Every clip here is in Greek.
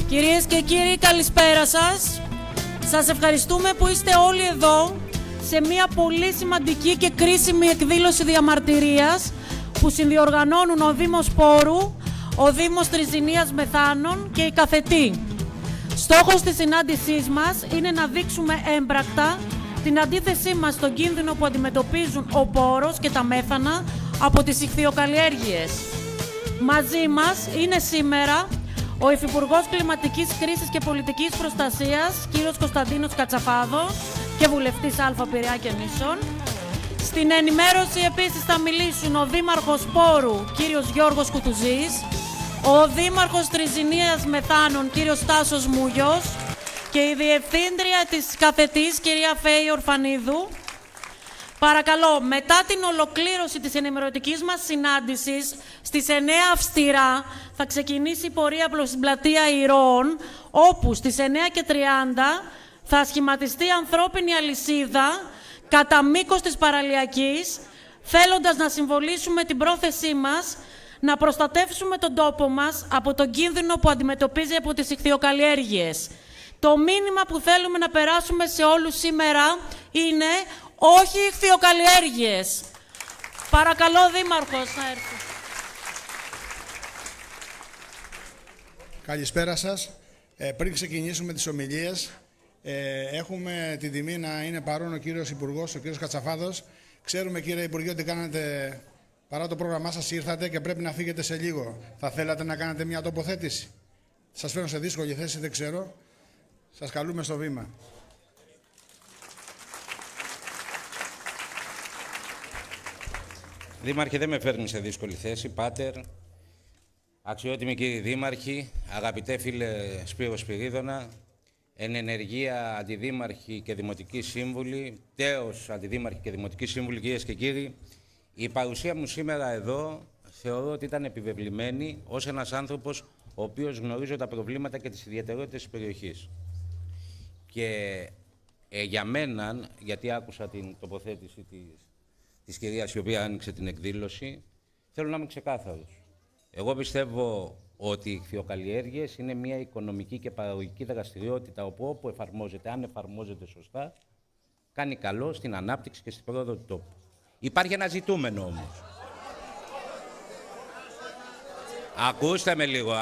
Κυρίες και κύριοι, καλησπέρα σας. Σας ευχαριστούμε που είστε όλοι εδώ σε μια πολύ σημαντική και κρίσιμη εκδήλωση διαμαρτυρίας που συνδιοργανώνουν ο Δήμος Πόρου, ο Δήμος Τριζηνίας Μεθάνων και η Καφετή. Στόχος της συνάντησής μας είναι να δείξουμε έμπρακτα την αντίθεσή μας στον κίνδυνο που αντιμετωπίζουν ο Πόρος και τα Μέθανα από τις ιχθυοκαλλιέργειες. Μαζί μας είναι σήμερα ο Υφυπουργός Κλιματικής Κρίσης και Πολιτικής Προστασίας, κύριος Κωνσταντίνος Κατσαφάδος και βουλευτής Α Πειραιά και Νήσων. Στην ενημέρωση επίσης θα μιλήσουν ο Δήμαρχος Πόρου, κύριος Γιώργος Κουτουζής, ο Δήμαρχος Τριζηνίας Μεθάνων, κύριος Τάσος Μούγιος και η Διευθύντρια της Καφετής, κυρία Φέη Ορφανίδου. Παρακαλώ, μετά την ολοκλήρωση της ενημερωτικής μας συνάντησης, στις 9 αυστηρά θα ξεκινήσει η πορεία προς την πλατεία Ηρώων, όπου στις 9:30 θα σχηματιστεί ανθρώπινη αλυσίδα κατά μήκος της παραλιακής, θέλοντας να συμβολήσουμε την πρόθεσή μας να προστατεύσουμε τον τόπο μας από τον κίνδυνο που αντιμετωπίζει από τις ιχθυοκαλλιέργειες. Το μήνυμα που θέλουμε να περάσουμε σε όλους σήμερα είναι όχι ιχθυοκαλλιέργειες. Παρακαλώ, Δήμαρχος, να έρθει. Καλησπέρα σας. Πριν ξεκινήσουμε τις ομιλίες, έχουμε την τιμή να είναι παρόν ο κύριος Υπουργός, ο κύριος Κατσαφάδος. Ξέρουμε, κύριε Υπουργέ, ότι κάνατε, παρά το πρόγραμμά σας ήρθατε και πρέπει να φύγετε σε λίγο. Θα θέλατε να κάνετε μια τοποθέτηση? Σας φέρνω σε δύσκολη θέση, δεν ξέρω. Σας καλούμε στο βήμα. Δήμαρχε, δεν με φέρνει σε δύσκολη θέση. Πάτερ, αξιότιμοι κύριοι δήμαρχοι, αγαπητέ φίλε Σπύρο Σπυρίδωνα, εν ενεργεία αντιδήμαρχοι και δημοτικοί σύμβουλοι, τέος αντιδήμαρχοι και δημοτικοί σύμβουλοι, κυρίες και κύριοι, η παρουσία μου σήμερα εδώ θεωρώ ότι ήταν επιβεβλημένη ως ένας άνθρωπος ο οποίος γνωρίζω τα προβλήματα και τις ιδιαιτερότητες της περιοχής. Και για μένα, γιατί άκουσα την τοποθέτηση της κυρίας η οποία άνοιξε την εκδήλωση, θέλω να είμαι ξεκάθαρος. Εγώ πιστεύω ότι οι ιχθυοκαλλιέργειες είναι μια οικονομική και παραγωγική δραστηριότητα όπου εφαρμόζεται, αν εφαρμόζεται σωστά, κάνει καλό στην ανάπτυξη και στην πρόοδο του τόπου. Υπάρχει ένα ζητούμενο όμως. Ακούστε με λίγο.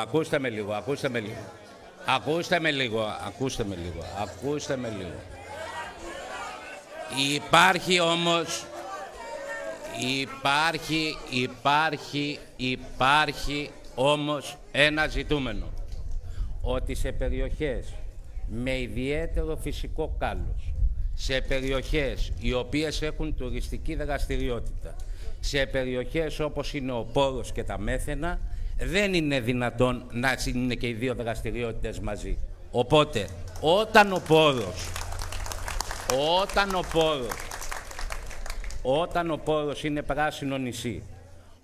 Υπάρχει όμως, υπάρχει όμως ένα ζητούμενο. Ότι σε περιοχές με ιδιαίτερο φυσικό κάλος, σε περιοχές οι οποίες έχουν τουριστική δραστηριότητα, σε περιοχές όπως είναι ο Πόρος και τα Μέθαινα, δεν είναι δυνατόν να είναι και οι δύο δραστηριότητες μαζί. Οπότε, όταν ο Πόρος είναι πράσινο νησί,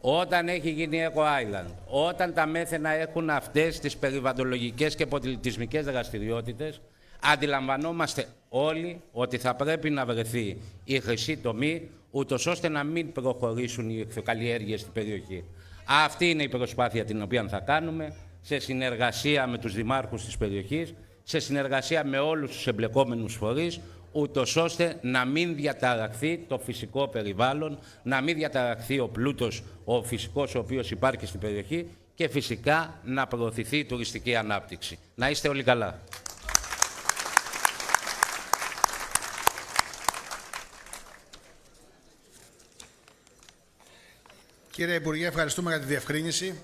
όταν έχει γίνει Eco Island, όταν τα Μέθαινα έχουν αυτές τις περιβαλλοντολογικές και πολιτισμικές δραστηριότητες, αντιλαμβανόμαστε όλοι ότι θα πρέπει να βρεθεί η χρυσή τομή, ούτως ώστε να μην προχωρήσουν οι ιχθυοκαλλιέργειες στην περιοχή. Αυτή είναι η προσπάθεια την οποία θα κάνουμε, σε συνεργασία με τους δημάρχους της περιοχής, σε συνεργασία με όλους τους εμπλεκόμενους φορείς, ούτως ώστε να μην διαταραχθεί το φυσικό περιβάλλον, να μην διαταραχθεί ο πλούτος ο φυσικός ο οποίος υπάρχει στην περιοχή και φυσικά να προωθηθεί η τουριστική ανάπτυξη. Να είστε όλοι καλά. Κύριε Υπουργέ, ευχαριστούμε για τη διευκρίνηση,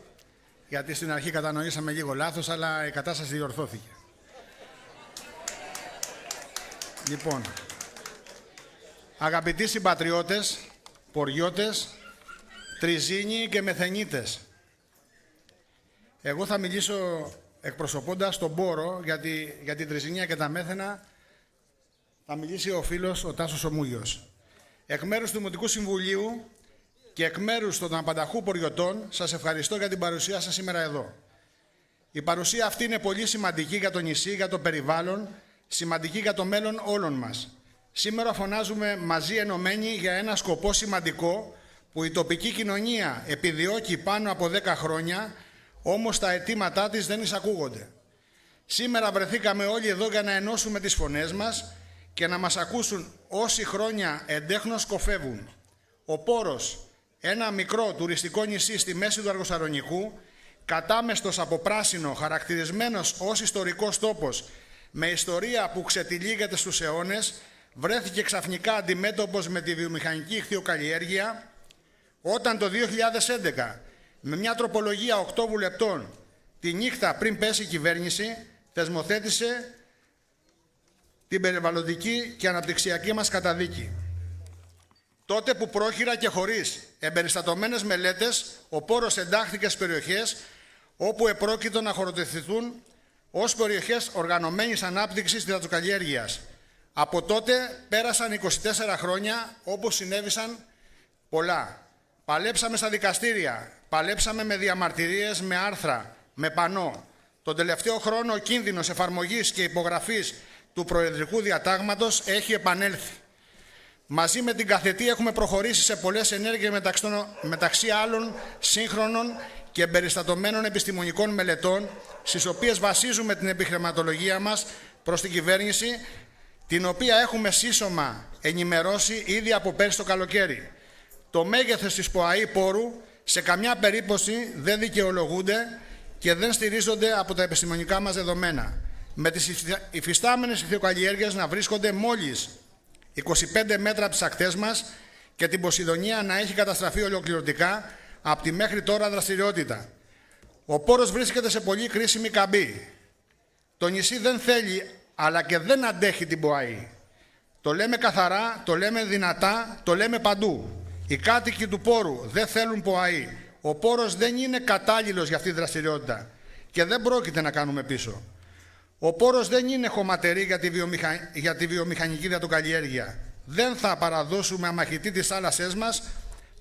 γιατί στην αρχή κατανοήσαμε λίγο λάθος, αλλά η κατάσταση διορθώθηκε. Λοιπόν, αγαπητοί συμπατριώτες, ποριώτες, τριζήνιοι και μεθενίτες, εγώ θα μιλήσω εκπροσωπώντας τον Πόρο, γιατί για την Τριζηνία και τα Μέθαινα θα μιλήσει ο φίλος ο Τάσος ο Μούγιος. Εκ μέρους του Δημοτικού Συμβουλίου και εκ μέρους των απανταχού ποριωτών, σας ευχαριστώ για την παρουσία σας σήμερα εδώ. Η παρουσία αυτή είναι πολύ σημαντική για το νησί, για το περιβάλλον, σημαντική για το μέλλον όλων μας. Σήμερα φωνάζουμε μαζί ενωμένοι για ένα σκοπό σημαντικό που η τοπική κοινωνία επιδιώκει πάνω από 10 χρόνια, όμως τα αιτήματά της δεν εισακούγονται. Σήμερα βρεθήκαμε όλοι εδώ για να ενώσουμε τις φωνές μας και να μας ακούσουν όσοι χρόνια εντέχνως κοφεύουν. Ο Πόρος, ένα μικρό τουριστικό νησί στη μέση του Αργοσαρονικού, κατάμεστος από πράσινο, χαρακτηρισμένος ως ιστορικός τόπος, με ιστορία που ξετυλίγεται στους αιώνες, βρέθηκε ξαφνικά αντιμέτωπος με τη βιομηχανική ιχθυοκαλλιέργεια, όταν το 2011, με μια τροπολογία 8 βουλευτών, τη νύχτα πριν πέσει η κυβέρνηση, θεσμοθέτησε την περιβαλλοντική και αναπτυξιακή μας καταδίκη. Τότε που πρόχειρα και χωρίς εμπεριστατωμένες μελέτες, ο Πόρος εντάχθηκε στις περιοχές όπου επρόκειτο να χωροτεθηθούν ως περιοχές οργανωμένης ανάπτυξης υδατοκαλλιέργειας. Από τότε πέρασαν 24 χρόνια όπου συνέβησαν πολλά. Παλέψαμε στα δικαστήρια, παλέψαμε με διαμαρτυρίες, με άρθρα, με πανό. Τον τελευταίο χρόνο ο κίνδυνος εφαρμογής και υπογραφής του Προεδρικού Διατάγματος έχει επανέλθει. Μαζί με την καθετή έχουμε προχωρήσει σε πολλές ενέργειες μεταξύ άλλων σύγχρονων και εμπεριστατωμένων επιστημονικών μελετών, στις οποίες βασίζουμε την επιχειρηματολογία μας προς την κυβέρνηση, την οποία έχουμε σύσσωμα ενημερώσει ήδη από πέρσι το καλοκαίρι. Το μέγεθος της ΠΟΑΗ Πόρου σε καμιά περίπτωση δεν δικαιολογούνται και δεν στηρίζονται από τα επιστημονικά μας δεδομένα. Με τις υφιστάμενες ιχθυοκαλλιέργειες να βρίσκονται μόλις 25 μέτρα από τις ακτές μας και την Ποσειδονία να έχει καταστραφεί ολοκληρωτικά από τη μέχρι τώρα δραστηριότητα. Ο Πόρος βρίσκεται σε πολύ κρίσιμη καμπή. Το νησί δεν θέλει αλλά και δεν αντέχει την ΠΟΑΗ. Το λέμε καθαρά, το λέμε δυνατά, το λέμε παντού. Οι κάτοικοι του Πόρου δεν θέλουν ΠΟΑΗ. Ο Πόρος δεν είναι κατάλληλος για αυτή τη δραστηριότητα και δεν πρόκειται να κάνουμε πίσω. Ο Πόρος δεν είναι χωματερή για τη βιομηχανική υδατοκαλλιέργεια. Δεν θα παραδώσουμε αμαχητή τις θάλασσές μας,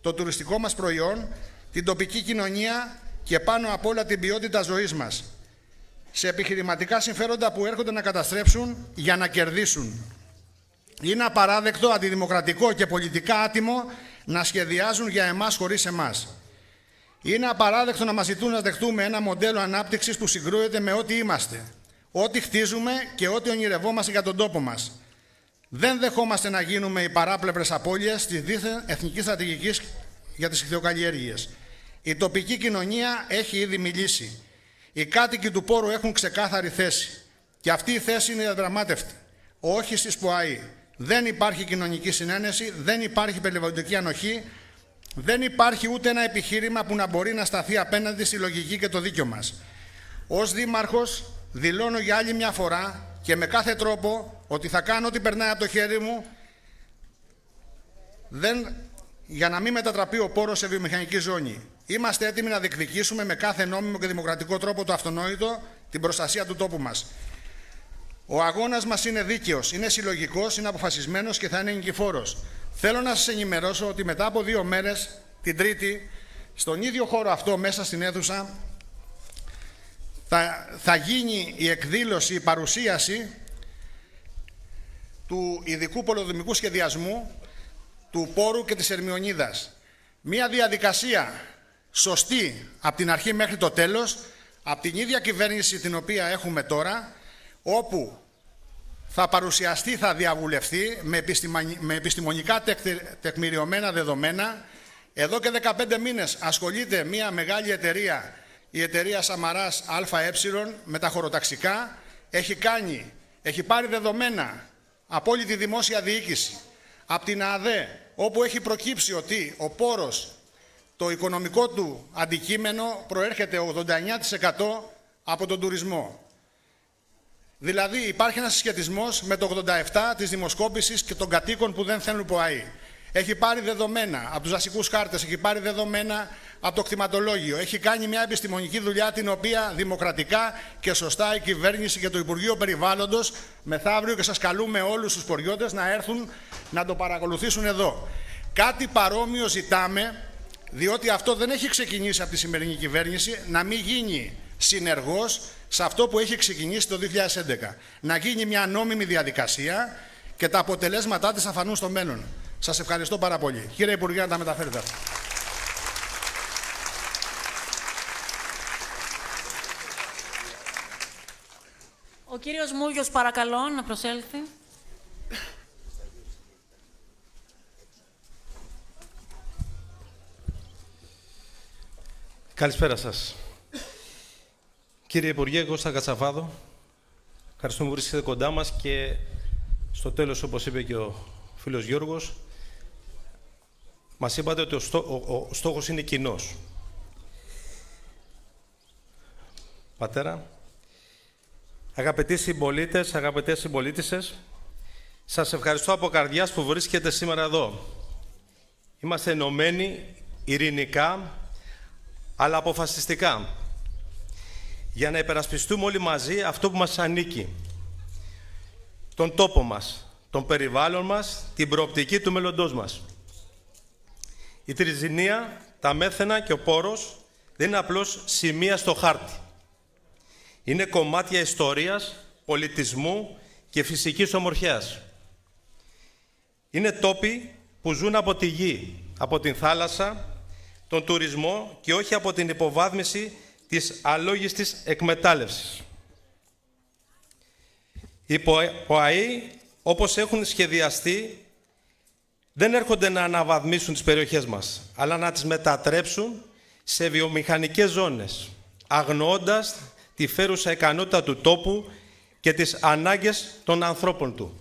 το τουριστικό μας προϊόν, την τοπική κοινωνία και πάνω απ' όλα την ποιότητα ζωής μας σε επιχειρηματικά συμφέροντα που έρχονται να καταστρέψουν για να κερδίσουν. Είναι απαράδεκτο, αντιδημοκρατικό και πολιτικά άτιμο να σχεδιάζουν για εμάς χωρίς εμάς. Είναι απαράδεκτο να μας ζητούν να δεχτούμε ένα μοντέλο ανάπτυξης που συγκρούεται με ό,τι είμαστε, ό,τι χτίζουμε και ό,τι ονειρευόμαστε για τον τόπο μας. Δεν δεχόμαστε να γίνουμε οι παράπλευρες απώλειες της δίθεν εθνικής στρατηγικής για τις ιχθυοκαλλιέργειες. Η τοπική κοινωνία έχει ήδη μιλήσει. Οι κάτοικοι του Πόρου έχουν ξεκάθαρη θέση. Και αυτή η θέση είναι διαδραμάτευτη. Όχι στις ΠΟΑΗ. Δεν υπάρχει κοινωνική συνένεση, δεν υπάρχει περιβαλλοντική ανοχή, δεν υπάρχει ούτε ένα επιχείρημα που να μπορεί να σταθεί απέναντι στη λογική και το δίκιο μας. Ως δήμαρχος δηλώνω για άλλη μια φορά και με κάθε τρόπο ότι θα κάνω ό,τι περνάει από το χέρι μου για να μην μετατραπεί ο Πόρος σε βιομηχανική ζώνη. Είμαστε έτοιμοι να διεκδικήσουμε με κάθε νόμιμο και δημοκρατικό τρόπο το αυτονόητο, την προστασία του τόπου μας. Ο αγώνας μας είναι δίκαιος, είναι συλλογικός, είναι αποφασισμένος και θα είναι νικηφόρος. Θέλω να σας ενημερώσω ότι μετά από 2 μέρες, την Τρίτη, στον ίδιο χώρο αυτό, μέσα στην αίθουσα, θα γίνει η εκδήλωση, η παρουσίαση του ειδικού πολεοδομικού σχεδιασμού του Πόρου και της Ερμιονίδας. Μία διαδικασία σωστή από την αρχή μέχρι το τέλος, από την ίδια κυβέρνηση την οποία έχουμε τώρα, όπου θα παρουσιαστεί, θα διαβουλευτεί με επιστημονικά τεκμηριωμένα δεδομένα. Εδώ και 15 μήνες ασχολείται μια μεγάλη εταιρεία, η εταιρεία Σαμαράς ΑΕ, με τα χωροταξικά. Έχει πάρει δεδομένα από όλη τη δημόσια διοίκηση, από την ΑΔΕ, όπου έχει προκύψει ότι ο Πόρος, το οικονομικό του αντικείμενο προέρχεται 89% από τον τουρισμό. Δηλαδή υπάρχει ένας συσχετισμός με το 87% της δημοσκόπησης και των κατοίκων που δεν θέλουν ΠΟΑΗ. Έχει πάρει δεδομένα από τους δασικούς χάρτες, έχει πάρει δεδομένα από το κτηματολόγιο. Έχει κάνει μια επιστημονική δουλειά την οποία δημοκρατικά και σωστά η κυβέρνηση και το Υπουργείο Περιβάλλοντος μεθαύριο, και σας καλούμε όλους τους ποριώτες να έρθουν να το παρακολουθήσουν εδώ. Κάτι παρόμοιο ζητάμε, διότι αυτό δεν έχει ξεκινήσει από τη σημερινή κυβέρνηση, να μην γίνει συνεργός σε αυτό που έχει ξεκινήσει το 2011. Να γίνει μια νόμιμη διαδικασία και τα αποτελέσματά της θα φανούν στο μέλλον. Σας ευχαριστώ πάρα πολύ. Κύριε Υπουργέ, να τα μεταφέρετε αυτά. Ο κύριος Μούγιος, παρακαλώ, να προσέλθει. Καλησπέρα σας. Κύριε Υπουργέ Κώστα Κατσαβάδο, ευχαριστούμε που βρίσκεστε κοντά μας και στο τέλος, όπως είπε και ο φίλος Γιώργος, μας είπατε ότι ο στόχος είναι κοινός. Πατέρα, αγαπητοί συμπολίτες, αγαπητές συμπολίτησες, σας ευχαριστώ από καρδιάς που βρίσκετε σήμερα εδώ. Είμαστε ενωμένοι ειρηνικά, αλλά αποφασιστικά, για να υπερασπιστούμε όλοι μαζί αυτό που μας ανήκει. Τον τόπο μας, τον περιβάλλον μας, την προοπτική του μέλλοντός μας. Η Τριζηνία, τα Μέθαινα και ο Πόρος δεν είναι απλώς σημεία στο χάρτη. Είναι κομμάτια ιστορίας, πολιτισμού και φυσικής ομορφιάς. Είναι τόποι που ζουν από τη γη, από την θάλασσα, τον τουρισμό και όχι από την υποβάθμιση της αλόγιστης εκμετάλλευσης. Οι ΠΟΑΗ, όπως έχουν σχεδιαστεί, δεν έρχονται να αναβαθμίσουν τις περιοχές μας, αλλά να τις μετατρέψουν σε βιομηχανικές ζώνες, αγνοώντας τη φέρουσα ικανότητα του τόπου και τις ανάγκες των ανθρώπων του.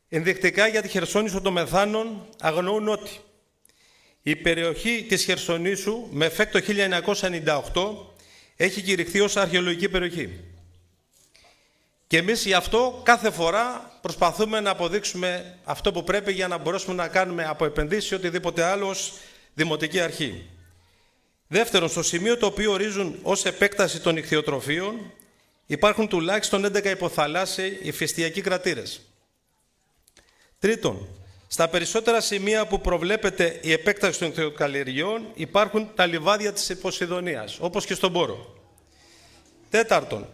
Ενδεικτικά για τη Χερσόνησο των Μεθάνων αγνοούν ότι η περιοχή της Χερσονήσου με ΕΦΕΚ το 1998 έχει κηρυχθεί ως αρχαιολογική περιοχή. Και εμείς γι' αυτό κάθε φορά προσπαθούμε να αποδείξουμε αυτό που πρέπει για να μπορέσουμε να κάνουμε από επενδύσεις ή οτιδήποτε άλλο ως δημοτική αρχή. Δεύτερον, στο σημείο το οποίο ορίζουν ως επέκταση των ιχθυοτροφίων υπάρχουν τουλάχιστον 11 υποθαλάσσιοι ηφαιστειακοί κρατήρες. Τρίτον, στα περισσότερα σημεία που προβλέπεται η επέκταση των ιχθυοκαλλιεργειών υπάρχουν τα λιβάδια της Ποσειδονίας, όπως και στον Πόρο. Τέταρτον,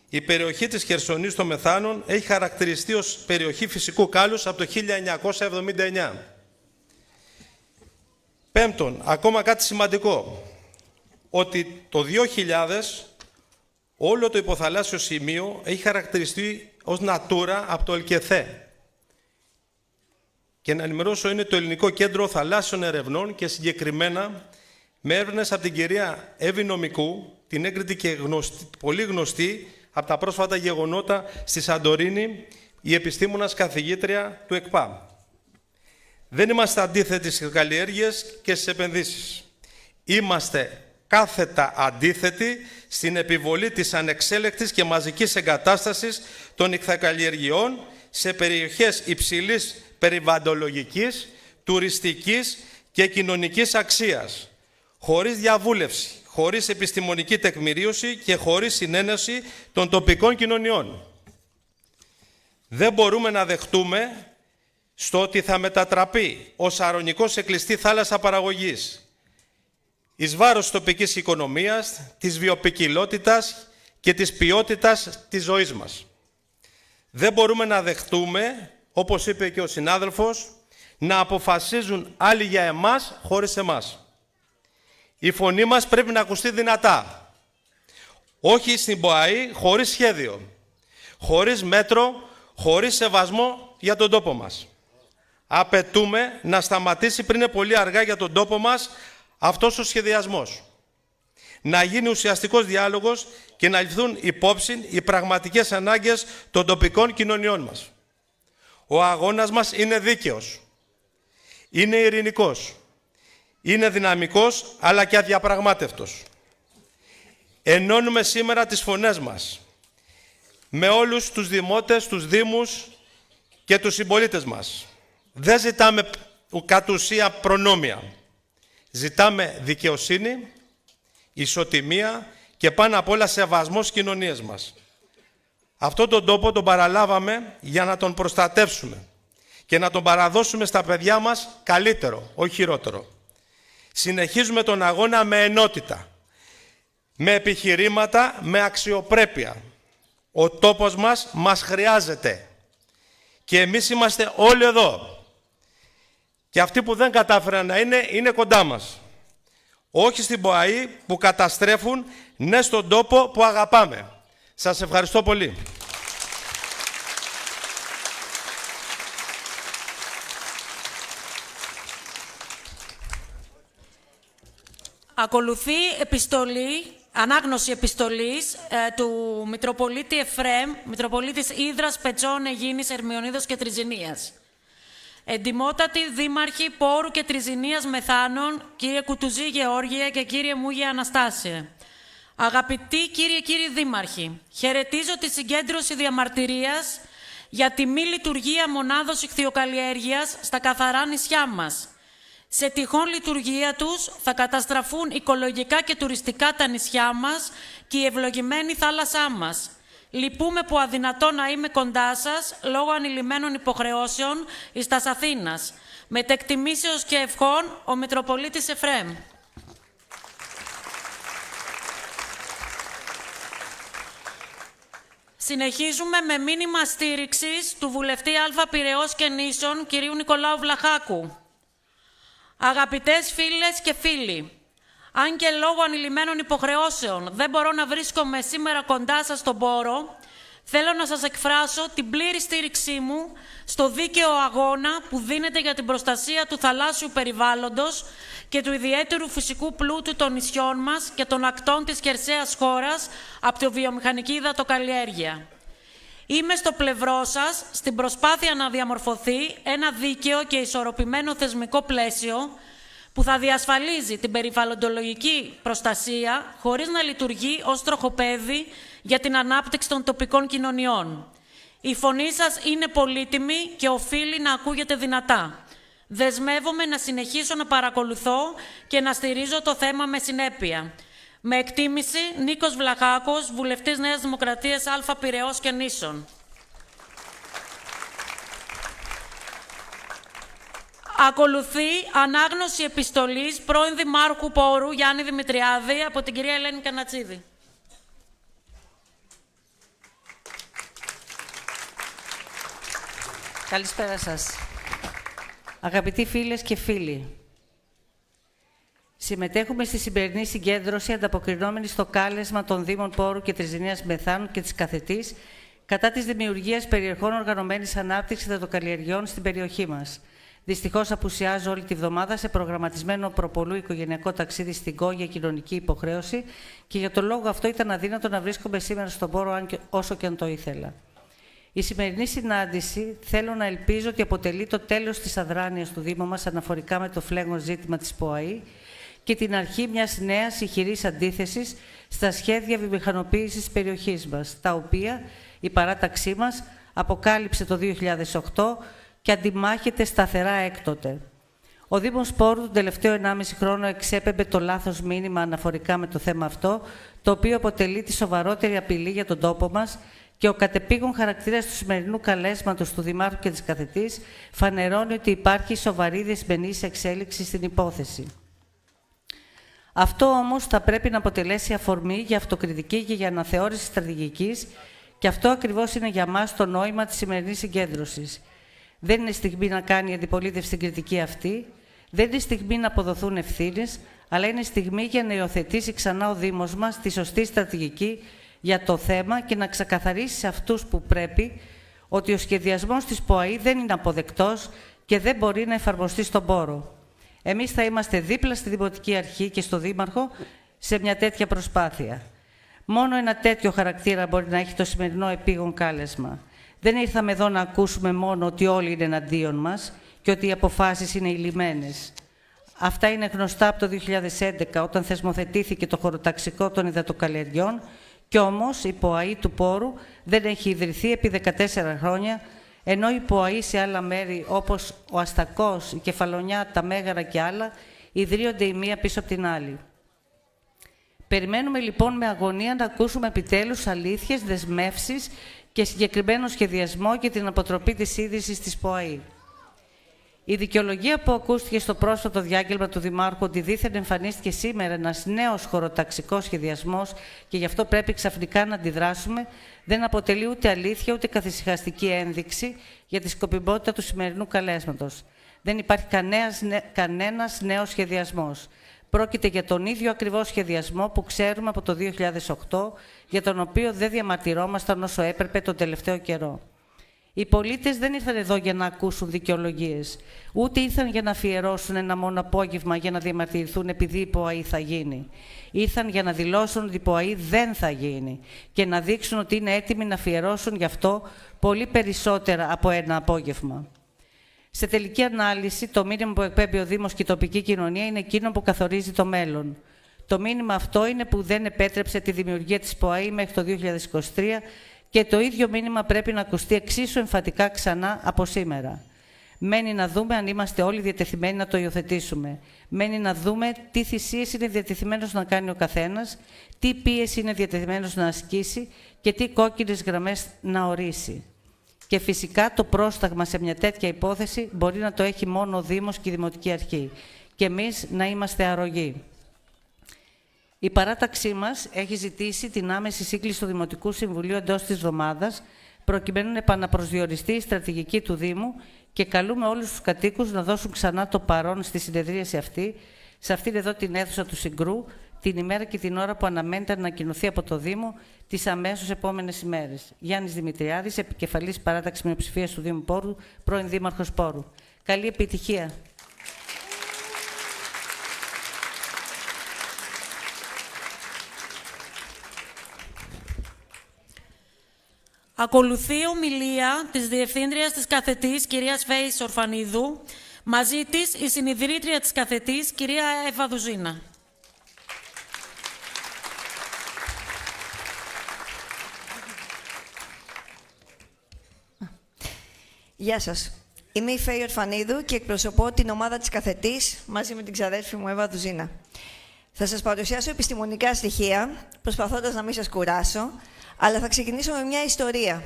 η περιοχή της Χερσονήσου των Μεθάνων έχει χαρακτηριστεί ως περιοχή φυσικού κάλους από το 1979. Πέμπτον, ακόμα κάτι σημαντικό, ότι το 2000 όλο το υποθαλάσσιο σημείο έχει χαρακτηριστεί ως Natura από το ΕΛΚΕΘΕ. Και να ενημερώσω, είναι το Ελληνικό Κέντρο Θαλάσσιων Ερευνών και συγκεκριμένα με έρευνες από την κυρία Εύη Νομικού, την έγκριτη και πολύ γνωστή από τα πρόσφατα γεγονότα στη Σαντορίνη, η επιστήμονας καθηγήτρια του ΕΚΠΑ. Δεν είμαστε αντίθετοι στις καλλιέργειες και στις επενδύσεις. Είμαστε κάθετα αντίθετοι στην επιβολή της ανεξέλεκτης και μαζικής εγκατάστασης των ιχθυοκαλλιεργειών σε περιοχές υψηλής περιβαλλοντολογικής, τουριστικής και κοινωνικής αξίας, χωρίς διαβούλευση, χωρίς επιστημονική τεκμηρίωση και χωρίς συνένεση των τοπικών κοινωνιών. Δεν μπορούμε να δεχτούμε στο ότι θα μετατραπεί ο Σαρονικός σε κλειστή θάλασσα παραγωγής, εις βάρος της τοπικής οικονομίας, της βιοποικιλότητας και της ποιότητας της ζωής μας. Δεν μπορούμε να δεχτούμε, όπως είπε και ο συνάδελφος, να αποφασίζουν άλλοι για εμάς χωρίς εμάς. Η φωνή μας πρέπει να ακουστεί δυνατά. Όχι στην ΠΟΑΗ, χωρίς σχέδιο, χωρίς μέτρο, χωρίς σεβασμό για τον τόπο μας. Απαιτούμε να σταματήσει πριν είναι πολύ αργά για τον τόπο μας αυτός ο σχεδιασμός. Να γίνει ουσιαστικός διάλογος και να ληφθούν υπόψη οι πραγματικές ανάγκες των τοπικών κοινωνιών μας. Ο αγώνας μας είναι δίκαιος, είναι ειρηνικός, είναι δυναμικός αλλά και αδιαπραγμάτευτος. Ενώνουμε σήμερα τις φωνές μας με όλους τους δημότες, τους δήμους και τους συμπολίτες μας. Δεν ζητάμε κατ' ουσία προνόμια. Ζητάμε δικαιοσύνη, ισοτιμία και πάνω απ' όλα σεβασμό στις κοινωνίες μας. Αυτόν τον τόπο τον παραλάβαμε για να τον προστατεύσουμε και να τον παραδώσουμε στα παιδιά μας καλύτερο, όχι χειρότερο. Συνεχίζουμε τον αγώνα με ενότητα, με επιχειρήματα, με αξιοπρέπεια. Ο τόπος μας χρειάζεται και εμείς είμαστε όλοι εδώ. Και αυτοί που δεν κατάφεραν να είναι κοντά μας. Όχι στην ΠΟΑΗ που καταστρέφουν, ναι στον τόπο που αγαπάμε. Σας ευχαριστώ πολύ. Ακολουθεί ανάγνωση επιστολής του Μητροπολίτη Εφραίμ, Μητροπολίτης Ύδρας, Πετσών, Αιγίνης, Ερμιονίδος και Τριζηνίας. Εντιμότατοι δήμαρχοι Πόρου και Τριζηνίας Μεθάνων, κύριε Κουτουζή Γεώργια και κύριε Μούγια Αναστάσια. Αγαπητοί κύριοι δήμαρχοι, χαιρετίζω τη συγκέντρωση διαμαρτυρίας για τη μη λειτουργία μονάδος ιχθυοκαλλιέργειας στα καθαρά νησιά μας. Σε τυχόν λειτουργία τους θα καταστραφούν οικολογικά και τουριστικά τα νησιά μας και η ευλογημένη θάλασσά μας. Λυπούμε που αδυνατό να είμαι κοντά σας λόγω ανηλυμένων υποχρεώσεων εις τας Αθήνας. Με τεκτιμήσεως και ευχών ο Μητροπολίτης Εφραίμ. Συνεχίζουμε με μήνυμα στήριξης του βουλευτή Α Πειραιώς και Νήσων, κυρίου Νικολάου Βλαχάκου. Αγαπητές φίλες και φίλοι, αν και λόγω ανηλυμένων υποχρεώσεων δεν μπορώ να βρίσκομαι σήμερα κοντά σας στον Πόρο, θέλω να σας εκφράσω την πλήρη στήριξή μου στο δίκαιο αγώνα που δίνεται για την προστασία του θαλάσσιου περιβάλλοντος και του ιδιαίτερου φυσικού πλούτου των νησιών μας και των ακτών της χερσαίας χώρας από τη βιομηχανική υδατοκαλλιέργεια. Είμαι στο πλευρό σας στην προσπάθεια να διαμορφωθεί ένα δίκαιο και ισορροπημένο θεσμικό πλαίσιο που θα διασφαλίζει την περιβαλλοντολογική προστασία χωρίς να λειτουργεί ως τροχοπέδι για την ανάπτυξη των τοπικών κοινωνιών. Η φωνή σας είναι πολύτιμη και οφείλει να ακούγεται δυνατά. Δεσμεύομαι να συνεχίσω να παρακολουθώ και να στηρίζω το θέμα με συνέπεια. Με εκτίμηση, Νίκος Βλαχάκος, βουλευτής Νέας Δημοκρατίας Α Πειραιώς και Νήσων. Ακολουθεί ανάγνωση επιστολής πρώην Δημάρχου Πόρου Γιάννη Δημητριάδη από την κυρία Ελένη Κανατσίδη. Καλησπέρα σας. Αγαπητοί φίλες και φίλοι, συμμετέχουμε στη σημερινή συγκέντρωση ανταποκρινόμενη στο κάλεσμα των Δήμων Πόρου και Τριζηνίας Μεθάνου και της Καθετής κατά της δημιουργίας περιοχών οργανωμένης ανάπτυξης υδατοκαλλιεργειών στην περιοχή μας. Δυστυχώς απουσιάζω όλη τη βδομάδα σε προγραμματισμένο προπολού οικογενειακό ταξίδι στην ΚΟ για κοινωνική υποχρέωση και για τον λόγο αυτό ήταν αδύνατο να βρίσκομαι σήμερα στον Πόρο όσο και αν το ήθελα. Η σημερινή συνάντηση θέλω να ελπίζω ότι αποτελεί το τέλος της αδράνειας του Δήμου μας αναφορικά με το φλέγον ζήτημα της ΠΟΑΗ και την αρχή μιας νέας ηχηρής αντίθεσης στα σχέδια βιομηχανοποίησης της περιοχής μας, τα οποία η παράταξή μας αποκάλυψε το 2008 και αντιμάχεται σταθερά έκτοτε. Ο Δήμος Πόρου τον τελευταίο 1,5 χρόνο εξέπεμπε το λάθος μήνυμα αναφορικά με το θέμα αυτό, το οποίο αποτελεί τη σοβαρότερη απειλή για τον τόπο μας και ο κατεπήγον χαρακτήρας του σημερινού καλέσματος του Δημάρχου και της Καθετής φανερώνει ότι υπάρχει σοβαρή δυσμενής εξέλιξη στην υπόθεση. Αυτό όμως θα πρέπει να αποτελέσει αφορμή για αυτοκριτική και για αναθεώρηση στρατηγικής και αυτό ακριβώς είναι για μας το νόημα της σημερινής συγκέντρωσης. Δεν είναι στιγμή να κάνει η αντιπολίτευση την κριτική αυτή, δεν είναι στιγμή να αποδοθούν ευθύνες, αλλά είναι στιγμή για να υιοθετήσει ξανά ο Δήμος μας τη σωστή στρατηγική για το θέμα και να ξεκαθαρίσει σε αυτούς που πρέπει ότι ο σχεδιασμός της ΠΟΑΗ δεν είναι αποδεκτός και δεν μπορεί να εφαρμοστεί στον Πόρο. Εμείς θα είμαστε δίπλα στη Δημοτική Αρχή και στο Δήμαρχο σε μια τέτοια προσπάθεια. Μόνο ένα τέτοιο χαρακτήρα μπορεί να έχει το σημερινό επίγον κάλεσμα. Δεν ήρθαμε εδώ να ακούσουμε μόνο ότι όλοι είναι εναντίον μας και ότι οι αποφάσεις είναι ηλυμένες. Αυτά είναι γνωστά από το 2011, όταν θεσμοθετήθηκε το χωροταξικό των υδατοκαλλιεργειών, κι όμως η ΠΟΑΗ του Πόρου δεν έχει ιδρυθεί επί 14 χρόνια, ενώ η ΠΟΑΗ σε άλλα μέρη, όπως ο Αστακός, η Κεφαλονιά, τα Μέγαρα και άλλα, ιδρύονται η μία πίσω από την άλλη. Περιμένουμε λοιπόν με αγωνία να ακούσουμε επιτέλους αλήθειες, δεσμεύσεις και συγκεκριμένο σχεδιασμό για την αποτροπή της ίδρυσης της ΠΟΑΗ. Η δικαιολογία που ακούστηκε στο πρόσφατο διάγγελμα του Δημάρχου ότι δήθεν εμφανίστηκε σήμερα ένας νέος χωροταξικός σχεδιασμός και γι' αυτό πρέπει ξαφνικά να αντιδράσουμε, δεν αποτελεί ούτε αλήθεια ούτε καθησυχαστική ένδειξη για τη σκοπιμότητα του σημερινού καλέσματος. Δεν υπάρχει κανένας νέος σχεδιασμός. Πρόκειται για τον ίδιο ακριβώς σχεδιασμό που ξέρουμε από το 2008, για τον οποίο δεν διαμαρτυρόμασταν όσο έπρεπε τον τελευταίο καιρό. Οι πολίτες δεν ήρθαν εδώ για να ακούσουν δικαιολογίες, ούτε ήρθαν για να αφιερώσουν ένα μόνο απόγευμα για να διαμαρτυρηθούν επειδή η ΠΟΑΗ θα γίνει. Ήρθαν για να δηλώσουν ότι η ΠΟΑΗ δεν θα γίνει και να δείξουν ότι είναι έτοιμοι να αφιερώσουν γι' αυτό πολύ περισσότερα από ένα απόγευμα. Σε τελική ανάλυση, το μήνυμα που εκπέμπει ο Δήμος και η τοπική κοινωνία είναι εκείνο που καθορίζει το μέλλον. Το μήνυμα αυτό είναι που δεν επέτρεψε τη δημιουργία της ΠΟΑΗ μέχρι το 2023 και το ίδιο μήνυμα πρέπει να ακουστεί εξίσου εμφατικά ξανά από σήμερα. Μένει να δούμε αν είμαστε όλοι διατεθειμένοι να το υιοθετήσουμε. Μένει να δούμε τι θυσίες είναι διατεθειμένος να κάνει ο καθένας, τι πίεση είναι διατεθειμένος να ασκήσει και τι κόκκινες γραμμές να ορίσει. Και φυσικά το πρόσταγμα σε μια τέτοια υπόθεση μπορεί να το έχει μόνο ο Δήμος και η Δημοτική Αρχή. Και εμείς να είμαστε αρρωγοί. Η παράταξή μας έχει ζητήσει την άμεση σύγκληση του Δημοτικού Συμβουλίου εντός της εβδομάδας, προκειμένου να επαναπροσδιοριστεί η στρατηγική του Δήμου και καλούμε όλους τους κατοίκους να δώσουν ξανά το παρόν στη συνεδρίαση αυτή, σε αυτήν εδώ την αίθουσα του Συγκρού, την ημέρα και την ώρα που αναμένεται να ανακοινωθεί από το Δήμο τις αμέσως επόμενες ημέρες. Γιάννης Δημητριάδης, επικεφαλής παράταξης μειοψηφίας του Δήμου Πόρου, πρώην Δήμαρχος Πόρου. Καλή επιτυχία. Ακολουθεί ομιλία της Διευθύντριας της Καθετής, κυρίας Φέης Ορφανίδου, μαζί της η συνειδητρία της Καθετής, κυρία Εύα Δουζίνα. Γεια σας. Είμαι η Φέη Ορφανίδου και εκπροσωπώ την ομάδα της Καθετής μαζί με την ξαδέρφη μου Εύα Δουζίνα. Θα σας παρουσιάσω επιστημονικά στοιχεία, προσπαθώντας να μην σας κουράσω, αλλά θα ξεκινήσω με μια ιστορία.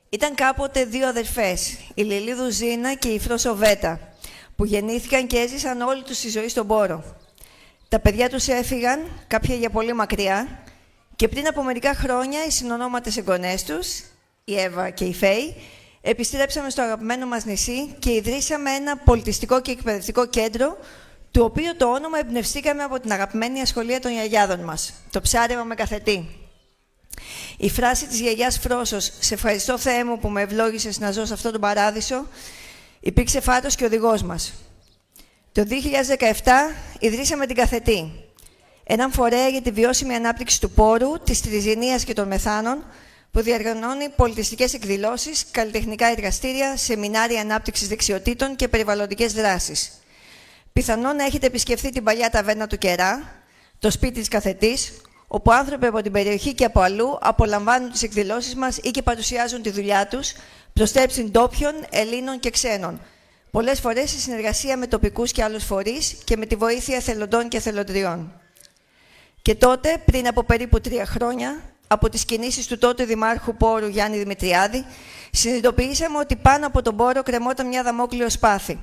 Ήταν κάποτε δύο αδερφές, η Λιλή Δουζίνα και η Φρόσο Βέτα, που γεννήθηκαν και έζησαν όλη τους τη ζωή στον Πόρο. Τα παιδιά τους έφυγαν, κάποια για πολύ μακριά, και πριν από μερικά χρόνια οι συνονόματες εγγονές τους, η Εύα και η Φέη, επιστρέψαμε στο αγαπημένο μας νησί και ιδρύσαμε ένα πολιτιστικό και εκπαιδευτικό κέντρο, του οποίου το όνομα εμπνευστήκαμε από την αγαπημένη ασχολία των γιαγιάδων μας, το ψάρεμα με Καθετή. Η φράση της γιαγιάς Φρόσος «Σε ευχαριστώ Θεέ μου που με ευλόγησες να ζω σε αυτόν τον παράδεισο» υπήρξε φάτος και οδηγός μας. Το 2017 ιδρύσαμε την Καθετή, έναν φορέα για τη βιώσιμη ανάπτυξη του Πόρου, της Τριζηνίας και των Μεθάνων, που διοργανώνει πολιτιστικές εκδηλώσεις, καλλιτεχνικά εργαστήρια, σεμινάρια ανάπτυξης δεξιοτήτων και περιβαλλοντικές δράσεις. Πιθανόν να έχετε επισκεφθεί την παλιά ταβέρνα του Κερά, το σπίτι της Καθετής, όπου άνθρωποι από την περιοχή και από αλλού απολαμβάνουν τις εκδηλώσεις μας ή και παρουσιάζουν τη δουλειά τους προς τέψιν ντόπιων, Ελλήνων και ξένων. Πολλές φορές σε συνεργασία με τοπικούς και άλλους φορείς και με τη βοήθεια εθελοντών και εθελοντριών. Και τότε, πριν από περίπου 3 χρόνια, από τις κινήσεις του τότε Δημάρχου Πόρου Γιάννη Δημητριάδη, συνειδητοποιήσαμε ότι πάνω από τον Πόρο κρεμόταν μια δαμόκλειο σπάθη,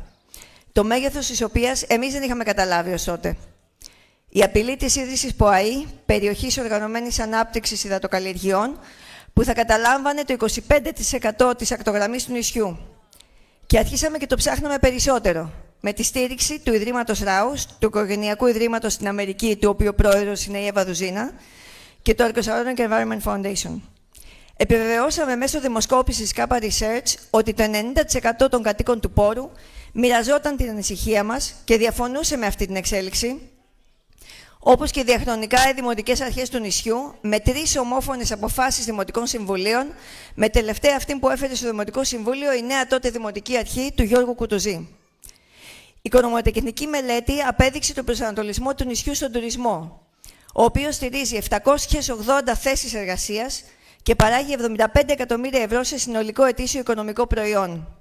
το μέγεθος της οποίας εμείς δεν είχαμε καταλάβει ως τότε. Η απειλή της ίδρυσης ΠΟΑΗ, περιοχής οργανωμένης ανάπτυξης υδατοκαλλιεργειών, που θα καταλάμβανε το 25% της ακτογραμμής του νησιού. Και αρχίσαμε και το ψάχναμε περισσότερο, με τη στήριξη του Ιδρύματος Ράους, του Οικογενειακού Ιδρύματος στην Αμερική, του οποίου πρόεδρος είναι η Εύα Δουζίνα, και το Arcos Environment Foundation. Επιβεβαιώσαμε μέσω δημοσκόπησης Kappa Research ότι το 90% των κατοίκων του Πόρου μοιραζόταν την ανησυχία μας και διαφωνούσε με αυτή την εξέλιξη, όπως και διαχρονικά οι δημοτικές αρχές του νησιού, με 3 ομόφωνες αποφάσεις δημοτικών συμβουλίων, με τελευταία αυτή που έφερε στο Δημοτικό Συμβούλιο η νέα τότε Δημοτική Αρχή του Γιώργου Κουτουζή. Η οικονομοτεχνική μελέτη απέδειξε τον προσανατολισμό του νησιού στον τουρισμό, ο οποίος στηρίζει 780 θέσεις εργασίας και παράγει 75 εκατομμύρια ευρώ σε συνολικό ετήσιο οικονομικό προϊόν.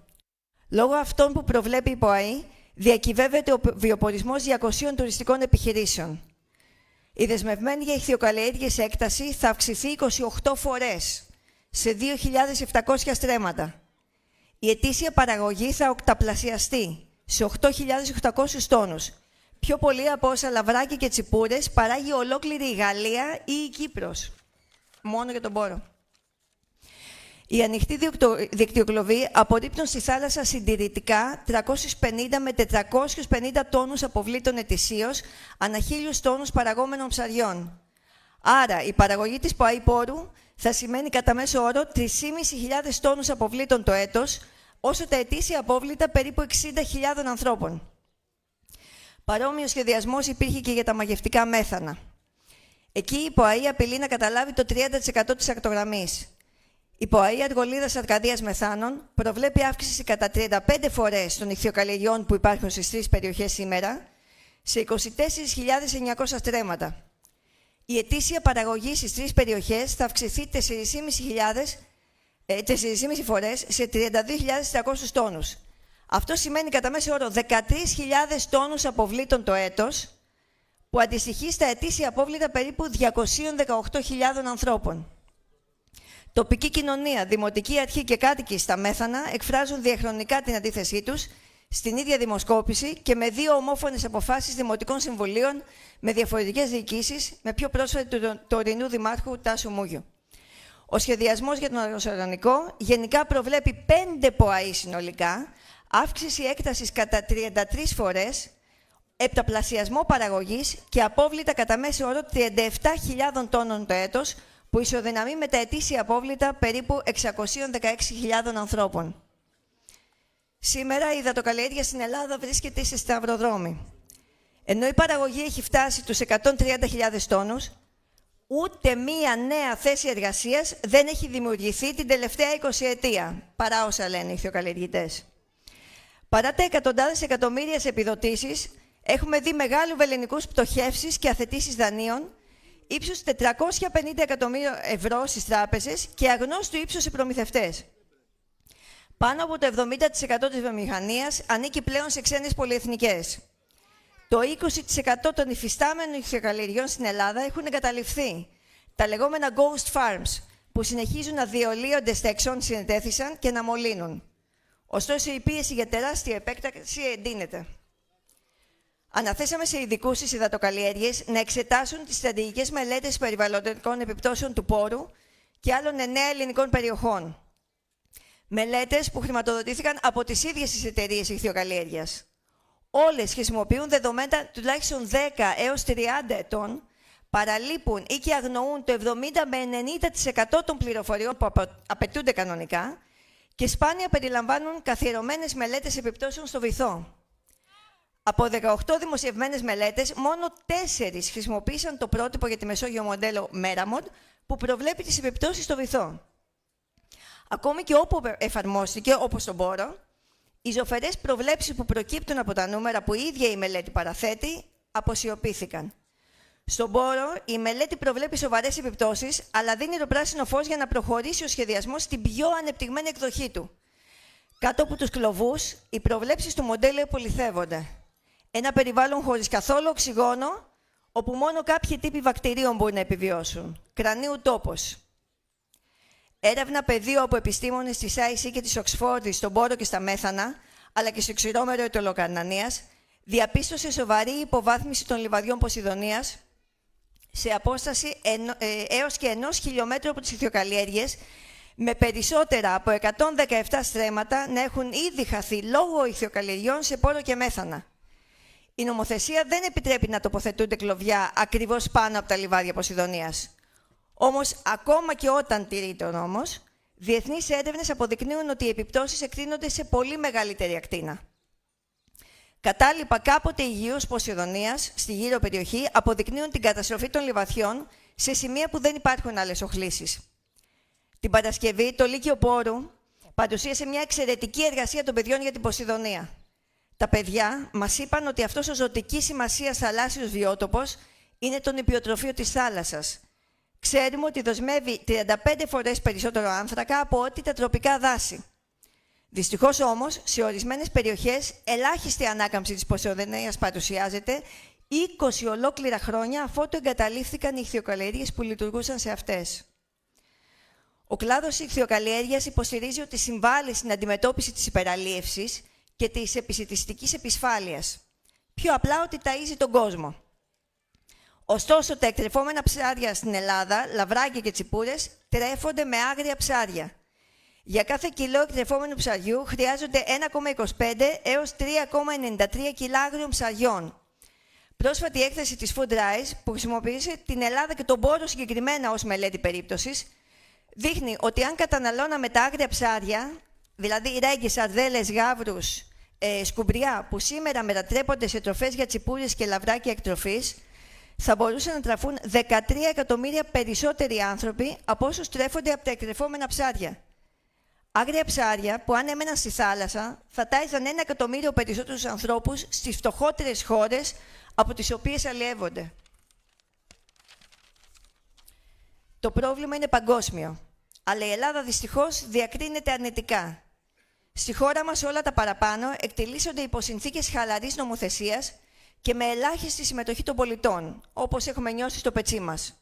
Λόγω αυτών που προβλέπει η ΠΟΑΗ, διακυβεύεται ο βιοπορισμός 200 τουριστικών επιχειρήσεων. Η δεσμευμένη για ηχθειοκαλλιέργειες έκταση θα αυξηθεί 28 φορές, σε 2.700 στρέμματα. Η ετήσια παραγωγή θα οκταπλασιαστεί, σε 8.800 τόνους. Πιο πολύ από όσα λαβράκι και τσιπούρες παράγει ολόκληρη η Γαλλία ή η Κύπρος. Μόνο για τον Πόρο. Οι ανοιχτοί δικτυοκλοβοί απορρίπτουν στη θάλασσα συντηρητικά 350 με 450 τόνους αποβλήτων ετησίως ανά 1.000 τόνους παραγόμενων ψαριών. Άρα, η παραγωγή της ΠΟΑΗ Πόρου θα σημαίνει κατά μέσο όρο 3.500 τόνους αποβλήτων το έτος, όσο τα ετήσια απόβλητα περίπου 60.000 ανθρώπων. Παρόμοιο σχεδιασμός υπήρχε και για τα μαγευτικά μέθανα. Εκεί η ΠΟΑΗ απειλεί να καταλάβει το 30% της ακτογραμμής. Η ΠΟΑΗ Αργολίδας Αρκαδίας Μεθάνων προβλέπει αύξηση κατά 35 φορές των ιχθυοκαλλιεργειών που υπάρχουν στις 3 περιοχές σήμερα, σε 24.900 στρέμματα. Η ετήσια παραγωγή στις 3 περιοχές θα αυξηθεί 4,5 φορές σε 32.300 τόνους. Αυτό σημαίνει κατά μέσο όρο 13.000 τόνους αποβλήτων το έτος, που αντιστοιχεί στα ετήσια απόβλητα περίπου 218.000 ανθρώπων. Τοπική κοινωνία, δημοτική αρχή και κάτοικοι στα μέθανα εκφράζουν διαχρονικά την αντίθεσή τους στην ίδια δημοσκόπηση και με 2 ομόφωνες αποφάσεις δημοτικών συμβουλίων με διαφορετικές διοικήσεις, με πιο πρόσφατη του τωρινού δημάρχου Τάσου Μούγιου. Ο σχεδιασμός για τον Αργοσορονικό γενικά προβλέπει 5 ΠΟΑΗ συνολικά, αύξηση έκτασης κατά 33 φορές, επταπλασιασμό παραγωγής και απόβλητα κατά μέσο όρο 37.000 τόνων το έτος, που ισοδυναμεί με τα ετήσια απόβλητα περίπου 616.000 ανθρώπων. Σήμερα η υδατοκαλλιέργεια στην Ελλάδα βρίσκεται σε σταυροδρόμι. Ενώ η παραγωγή έχει φτάσει τους 130.000 τόνους, ούτε μία νέα θέση εργασίας δεν έχει δημιουργηθεί την τελευταία 20 ετία, παρά όσα λένε οι ιχθυοκαλλιεργητές. Παρά τα εκατοντάδες εκατομμύρια σε επιδοτήσεις, έχουμε δει μεγάλου βεληνικούς πτωχεύσεις και αθετήσεις δανείων, ύψους 450 εκατομμύρια ευρώ στις τράπεζες και αγνώστου ύψους σε προμηθευτές. Πάνω από το 70% της βιομηχανίας ανήκει πλέον σε ξένες πολυεθνικές. Το 20% των υφιστάμενων ιχθυοκαλλιεργειών στην Ελλάδα έχουν εγκαταλειφθεί. Τα λεγόμενα ghost farms, που συνεχίζουν να διολύονται στα εξών συνετέθησαν και να μολύνουν. Ωστόσο, η πίεση για τεράστια επέκταση εντείνεται. Αναθέσαμε σε ειδικούς στις υδατοκαλλιέργειες να εξετάσουν τις στρατηγικές μελέτες περιβαλλοντικών επιπτώσεων του πόρου και άλλων 9 ελληνικών περιοχών. Μελέτες που χρηματοδοτήθηκαν από τις ίδιες τις εταιρείες ιχθυοκαλλιέργειας. Όλες χρησιμοποιούν δεδομένα τουλάχιστον 10 έως 30 ετών, παραλείπουν ή και αγνοούν το 70 με 90% των πληροφοριών που απαιτούνται κανονικά και σπάνια περιλαμβάνουν καθιερωμένες μελέτες επιπτώσεων στο βυθό. Από 18 δημοσιευμένες μελέτες, μόνο 4 χρησιμοποίησαν το πρότυπο για τη Μεσόγειο μοντέλο Μέραμοντ, που προβλέπει τις επιπτώσεις στο βυθό. Ακόμη και όπου εφαρμόστηκε, όπως στον Πόρο, οι ζωφερές προβλέψεις που προκύπτουν από τα νούμερα που η ίδια η μελέτη παραθέτει, αποσιωπήθηκαν. Στον Πόρο, η μελέτη προβλέπει σοβαρές επιπτώσεις, αλλά δίνει το πράσινο φως για να προχωρήσει ο σχεδιασμός στην πιο ανεπτυγμένη εκδοχή του. Κάτω από τους κλωβούς, οι προβλέψεις του μοντέλου επολιθεύονται. Ένα περιβάλλον χωρίς καθόλου οξυγόνο, όπου μόνο κάποιοι τύποι βακτηρίων μπορεί να επιβιώσουν. Κρανίου τόπος. Έρευνα πεδίου από επιστήμονες της IC και της Οξφόρδης στον Πόρο και στα Μέθανα, αλλά και στο ξηρόμερο Αιτωλοκαρνανίας, διαπίστωσε σοβαρή υποβάθμιση των λιβαδιών Ποσειδονίας σε απόσταση έως και 1 χιλιόμετρο από τις ιχθυοκαλλιέργειες, με περισσότερα από 117 στρέμματα να έχουν ήδη χαθεί λόγω ιχθυοκαλλιεργειών σε Πόρο και Μέθανα. Η νομοθεσία δεν επιτρέπει να τοποθετούνται κλωβιά ακριβώς πάνω από τα λιβάδια Ποσειδονίας. Όμως, ακόμα και όταν τηρείται ο νόμος, διεθνείς έρευνες αποδεικνύουν ότι οι επιπτώσεις εκτείνονται σε πολύ μεγαλύτερη ακτίνα. Κατάλοιπα κάποτε υγιούς Ποσειδονίας στη γύρω περιοχή αποδεικνύουν την καταστροφή των λιβαθιών σε σημεία που δεν υπάρχουν άλλες οχλήσεις. Την Παρασκευή, το Λύκειο Πόρου παρουσίασε μια εξαιρετική εργασία των παιδιών για την Ποσειδονία. Τα παιδιά μας είπαν ότι αυτός ο ζωτικής σημασίας θαλάσσιος βιότοπος είναι το νηπιοτροφείο της θάλασσας. Ξέρουμε ότι δοσμεύει 35 φορές περισσότερο άνθρακα από ό,τι τα τροπικά δάση. Δυστυχώς όμως, σε ορισμένες περιοχές, ελάχιστη ανάκαμψη της Ποσειδονίας παρουσιάζεται 20 ολόκληρα χρόνια αφότου εγκαταλείφθηκαν οι ιχθυοκαλλιέργειες που λειτουργούσαν σε αυτές. Ο κλάδος ιχθυοκαλλιέργειας υποστηρίζει ότι συμβάλλει στην αντιμετώπιση της υπεραλίευσης και της επισιτιστικής επισφάλειας. Πιο απλά ότι ταΐζει τον κόσμο. Ωστόσο, τα εκτρεφόμενα ψάρια στην Ελλάδα, λαβράκια και τσιπούρες, τρέφονται με άγρια ψάρια. Για κάθε κιλό εκτρεφόμενου ψαριού χρειάζονται 1,25 έως 3,93 κιλά άγριων ψαριών. Πρόσφατη έκθεση της Food Rise, που χρησιμοποίησε την Ελλάδα και τον Πόρο συγκεκριμένα ως μελέτη περίπτωσης, δείχνει ότι αν καταναλώναμε τα άγρια ψάρια, δηλαδή ρέγγες, σαρδέλες, γάβρους, σκουμπριά, που σήμερα μετατρέπονται σε τροφές για τσιπούρες και λαβράκια εκτροφής, θα μπορούσαν να τραφούν 13 εκατομμύρια περισσότεροι άνθρωποι από όσους τρέφονται από τα εκτρεφόμενα ψάρια. Άγρια ψάρια που αν έμεναν στη θάλασσα θα τάιζαν 1 εκατομμύριο περισσότερους ανθρώπους στις φτωχότερες χώρες από τις οποίες αλλιεύονται. Το πρόβλημα είναι παγκόσμιο, αλλά η Ελλάδα δυστυχώς διακρίνεται αρνητικά. Στη χώρα μας όλα τα παραπάνω εκτελήσονται υπό συνθήκες χαλαρής νομοθεσίας και με ελάχιστη συμμετοχή των πολιτών, όπως έχουμε νιώσει στο πετσί μας.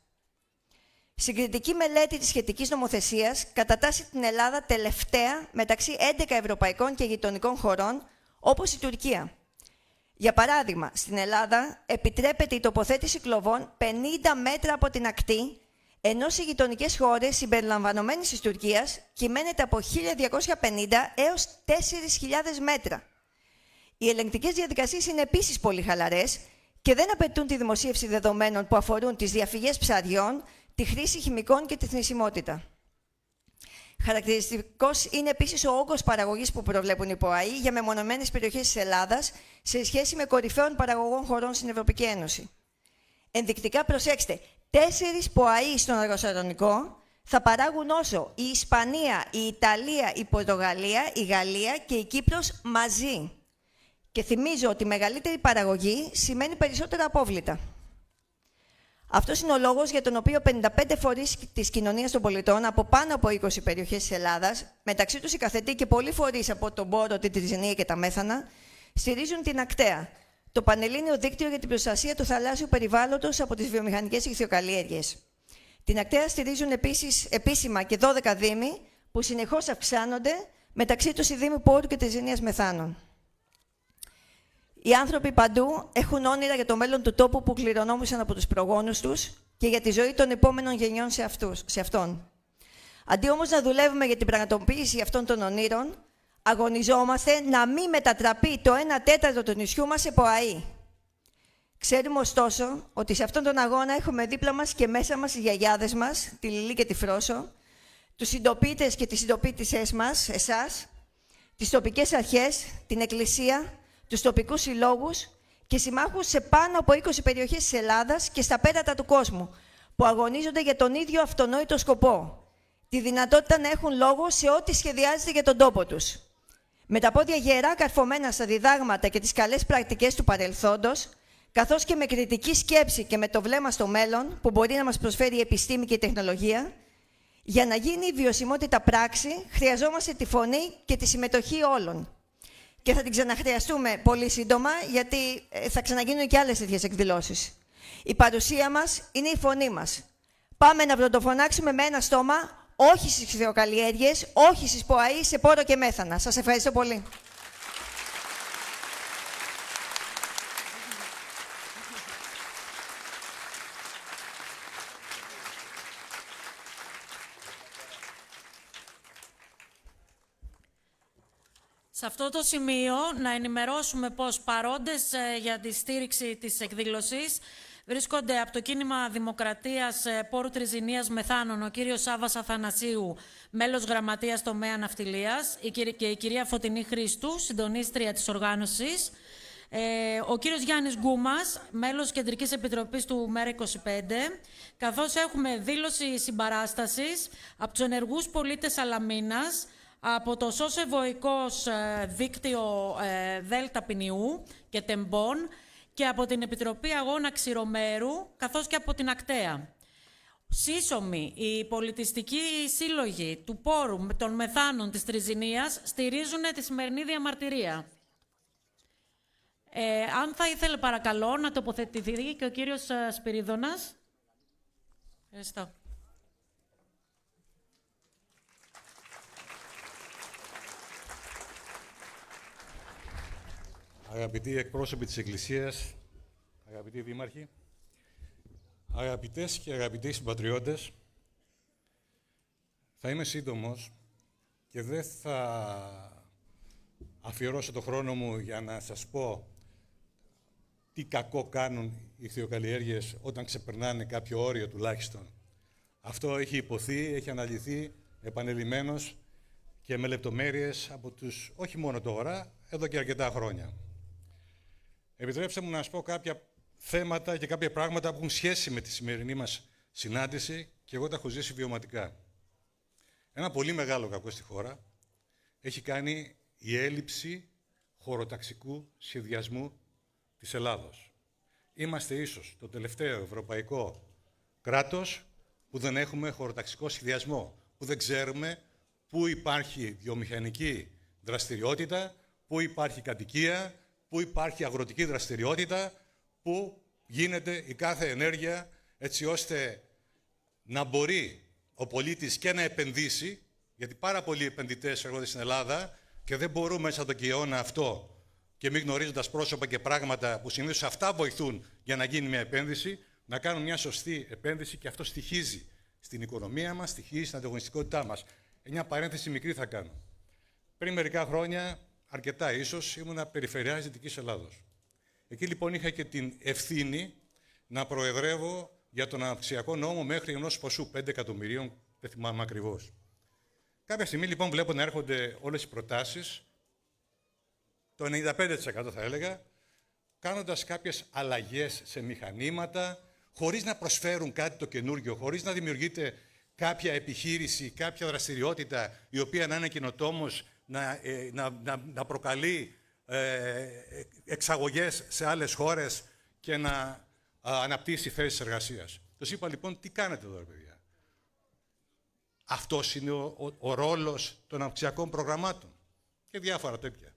Συγκριτική μελέτη της σχετικής νομοθεσίας κατατάσσει την Ελλάδα τελευταία μεταξύ 11 ευρωπαϊκών και γειτονικών χωρών, όπως η Τουρκία. Για παράδειγμα, στην Ελλάδα επιτρέπεται η τοποθέτηση κλοβών 50 μέτρα από την ακτή, ενώ σε γειτονικές χώρες συμπεριλαμβανομένης της Τουρκίας κυμαίνεται από 1.250 έως 4.000 μέτρα. Οι ελεγκτικές διαδικασίες είναι επίσης πολύ χαλαρές και δεν απαιτούν τη δημοσίευση δεδομένων που αφορούν τις διαφυγές ψαριών, τη χρήση χημικών και τη θνησιμότητα. Χαρακτηριστικός είναι επίσης ο όγκος παραγωγής που προβλέπουν οι ΠΟΑΗ για μεμονωμένες περιοχές της Ελλάδας σε σχέση με κορυφαίων παραγωγών χωρών στην Ευρωπαϊκή Ένωση. Ενδεικτικά, προσέξτε, 4 ΠΟΑΗ στον Αργοσαρονικό θα παράγουν όσο η Ισπανία, η Ιταλία, η Πορτογαλία, η Γαλλία και η Κύπρος μαζί. Και θυμίζω ότι μεγαλύτερη παραγωγή σημαίνει περισσότερα απόβλητα. Αυτός είναι ο λόγος για τον οποίο 55 φορείς της κοινωνίας των πολιτών από πάνω από 20 περιοχές της Ελλάδας, μεταξύ τους οι καθετοί και πολλοί φορείς από τον Πόρο, την Τριζηνία και τα Μέθανα, στηρίζουν την ΑΚΤΕΑ, το Πανελλήνιο Δίκτυο για την Προστασία του Θαλάσσιου Περιβάλλοντος από τις βιομηχανικές ηχθειοκαλλιέργειες. Την ΑΚΤΕΑ στηρίζουν επίσης επίσημα και 12 δήμοι, που συνεχώς αυξάνονται, μεταξύ τους οι δήμοι Πόρου και Τριζηνίας Μεθάνων. Οι άνθρωποι παντού έχουν όνειρα για το μέλλον του τόπου που κληρονόμησαν από τους προγόνους τους και για τη ζωή των επόμενων γενιών σε αυτόν. Αντί όμως να δουλεύουμε για την πραγματοποίηση αυτών των ονείρων, αγωνιζόμαστε να μην μετατραπεί το 1/4 του νησιού μας σε ΠΟΑΗ. Ξέρουμε ωστόσο ότι σε αυτόν τον αγώνα έχουμε δίπλα μας και μέσα μας οι γιαγιάδες μας, τη Λιλή και τη Φρόσο, τους συντοπίτες και τις συντοπίτησές μας, εσάς, τις τοπικές αρχές, την Εκκλησία, τους τοπικούς συλλόγους και συμμάχους σε πάνω από 20 περιοχές της Ελλάδας και στα πέρατα του κόσμου, που αγωνίζονται για τον ίδιο αυτονόητο σκοπό, τη δυνατότητα να έχουν λόγο σε ό,τι σχεδιάζεται για τον τόπο τους. Με τα πόδια γερά καρφωμένα στα διδάγματα και τις καλές πρακτικές του παρελθόντος, καθώς και με κριτική σκέψη και με το βλέμμα στο μέλλον, που μπορεί να μας προσφέρει η επιστήμη και η τεχνολογία, για να γίνει η βιωσιμότητα πράξη, χρειαζόμαστε τη φωνή και τη συμμετοχή όλων. Και θα την ξαναχρειαστούμε πολύ σύντομα, γιατί θα ξαναγίνουν και άλλες τέτοιες εκδηλώσεις. Η παρουσία μας είναι η φωνή μας. Πάμε να πρωτοφωνάξουμε με ένα στόμα, όχι στις ηχθειοκαλλιέργειες, όχι στις ΠΟΑΗ, σε Πόρο και Μέθανα. Σας ευχαριστώ πολύ. Σε αυτό το σημείο να ενημερώσουμε πως παρόντες για τη στήριξη της εκδήλωσης βρίσκονται από το Κίνημα Δημοκρατίας Πόρου Τριζηνίας Μεθάνων ο κύριος Σάββας Αθανασίου, μέλος γραμματείας τομέα ναυτιλίας, και η κυρία Φωτεινή Χρήστου, συντονίστρια της οργάνωσης, ο κύριος Γιάννης Γκούμας, μέλος Κεντρικής Επιτροπής του ΜΕΡΑ25, καθώς έχουμε δήλωση συμπαράστασης από τους ενεργούς πολίτες Σαλαμίνας, από το Σωσεβοϊκός Δίκτυο Δέλτα Ποινιού και Τεμπών και από την Επιτροπή Αγώνα Ξηρομέρου, καθώς και από την ΑΚΤΕΑ. Σύσσωμοι, οι πολιτιστικοί σύλλογοι του Πόρου των Μεθάνων της Τριζηνίας στηρίζουν τη σημερινή διαμαρτυρία. Αν θα ήθελε παρακαλώ να τοποθετηθεί και ο κύριος Σπυρίδωνας. Ευχαριστώ. Αγαπητοί εκπρόσωποι της Εκκλησίας, αγαπητοί δήμαρχοι, αγαπητές και αγαπητοί συμπατριώτες, θα είμαι σύντομος, και δεν θα αφιερώσω το χρόνο μου για να σας πω τι κακό κάνουν οι ηχθειοκαλλιέργειες όταν ξεπερνάνε κάποιο όριο τουλάχιστον. Αυτό έχει υποθεί, έχει αναλυθεί επανειλημμένως και με λεπτομέρειες από τους, όχι μόνο τώρα, εδώ και αρκετά χρόνια. Επιτρέψτε μου να σας πω κάποια θέματα και κάποια πράγματα που έχουν σχέση με τη σημερινή μας συνάντηση και εγώ τα έχω ζήσει βιωματικά. Ένα πολύ μεγάλο κακό στη χώρα έχει κάνει η έλλειψη χωροταξικού σχεδιασμού της Ελλάδος. Είμαστε ίσως το τελευταίο ευρωπαϊκό κράτος που δεν έχουμε χωροταξικό σχεδιασμό, που δεν ξέρουμε πού υπάρχει βιομηχανική δραστηριότητα, πού υπάρχει κατοικία, πού υπάρχει αγροτική δραστηριότητα, πού γίνεται η κάθε ενέργεια, έτσι ώστε να μπορεί ο πολίτης και να επενδύσει, γιατί πάρα πολλοί επενδυτές έρχονται στην Ελλάδα και δεν μπορούν μέσα από τον κοιόνα αυτό και μη γνωρίζοντας πρόσωπα και πράγματα που συνήθως αυτά βοηθούν για να γίνει μια επένδυση, να κάνουν μια σωστή επένδυση και αυτό στοιχίζει στην οικονομία μας, στοιχίζει στην ανταγωνιστικότητά μας. Μια παρένθεση μικρή θα κάνω. Πριν μερικά χρόνια, αρκετά ίσως, ήμουνα περιφερειάρχης Δυτικής Ελλάδος. Εκεί λοιπόν είχα και την ευθύνη να προεδρεύω για τον αναπτυξιακό νόμο μέχρι ενός ποσού 5 εκατομμυρίων, δεν θυμάμαι ακριβώς. Κάποια στιγμή λοιπόν βλέπω να έρχονται όλες οι προτάσεις, το 95% θα έλεγα, κάνοντας κάποιες αλλαγές σε μηχανήματα, χωρίς να προσφέρουν κάτι το καινούργιο, χωρίς να δημιουργείται κάποια επιχείρηση, κάποια δραστηριότητα η οποία να είναι καινοτόμος, να προκαλεί εξαγωγές σε άλλες χώρες και να αναπτύσσει θέσεις εργασίας. Τους είπα λοιπόν, τι κάνετε εδώ, παιδιά. Αυτός είναι ο ρόλος των αναπτυξιακών προγραμμάτων και διάφορα τέτοια.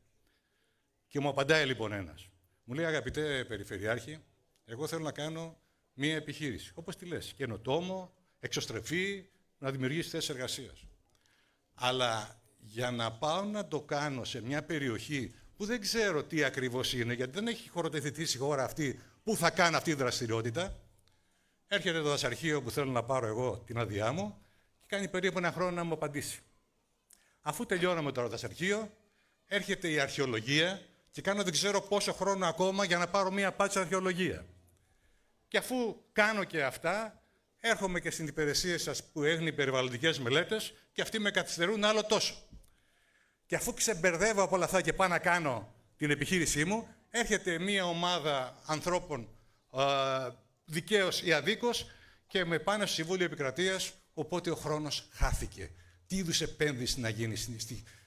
Και μου απαντάει λοιπόν ένας. Μου λέει, αγαπητέ Περιφερειάρχη, εγώ θέλω να κάνω μία επιχείρηση. Όπως τη λες, καινοτόμο, εξωστρεφή, να δημιουργήσει θέσεις εργασίας. Αλλά για να πάω να το κάνω σε μια περιοχή που δεν ξέρω τι ακριβώς είναι, γιατί δεν έχει χωροτεθητήσει η χώρα αυτή που θα κάνει αυτή τη δραστηριότητα, έρχεται το δασαρχείο που θέλω να πάρω εγώ την άδειά μου και κάνει περίπου ένα χρόνο να μου απαντήσει. Αφού τελειώναμε το δασαρχείο, έρχεται η αρχαιολογία και κάνω δεν ξέρω πόσο χρόνο ακόμα για να πάρω μία απάντηση αρχαιολογία. Και αφού κάνω και αυτά, έρχομαι και στην υπηρεσία σας που έχουν οι περιβαλλοντικές μελέτες και αυτοί με καθυστερούν άλλο τόσο. Και αφού ξεμπερδεύω από όλα αυτά και πάω να κάνω την επιχείρησή μου, έρχεται μία ομάδα ανθρώπων δικαίως ή αδίκως και με πάνε στο Συμβούλιο Επικρατείας, οπότε ο χρόνος χάθηκε. Τι είδους επένδυση να γίνει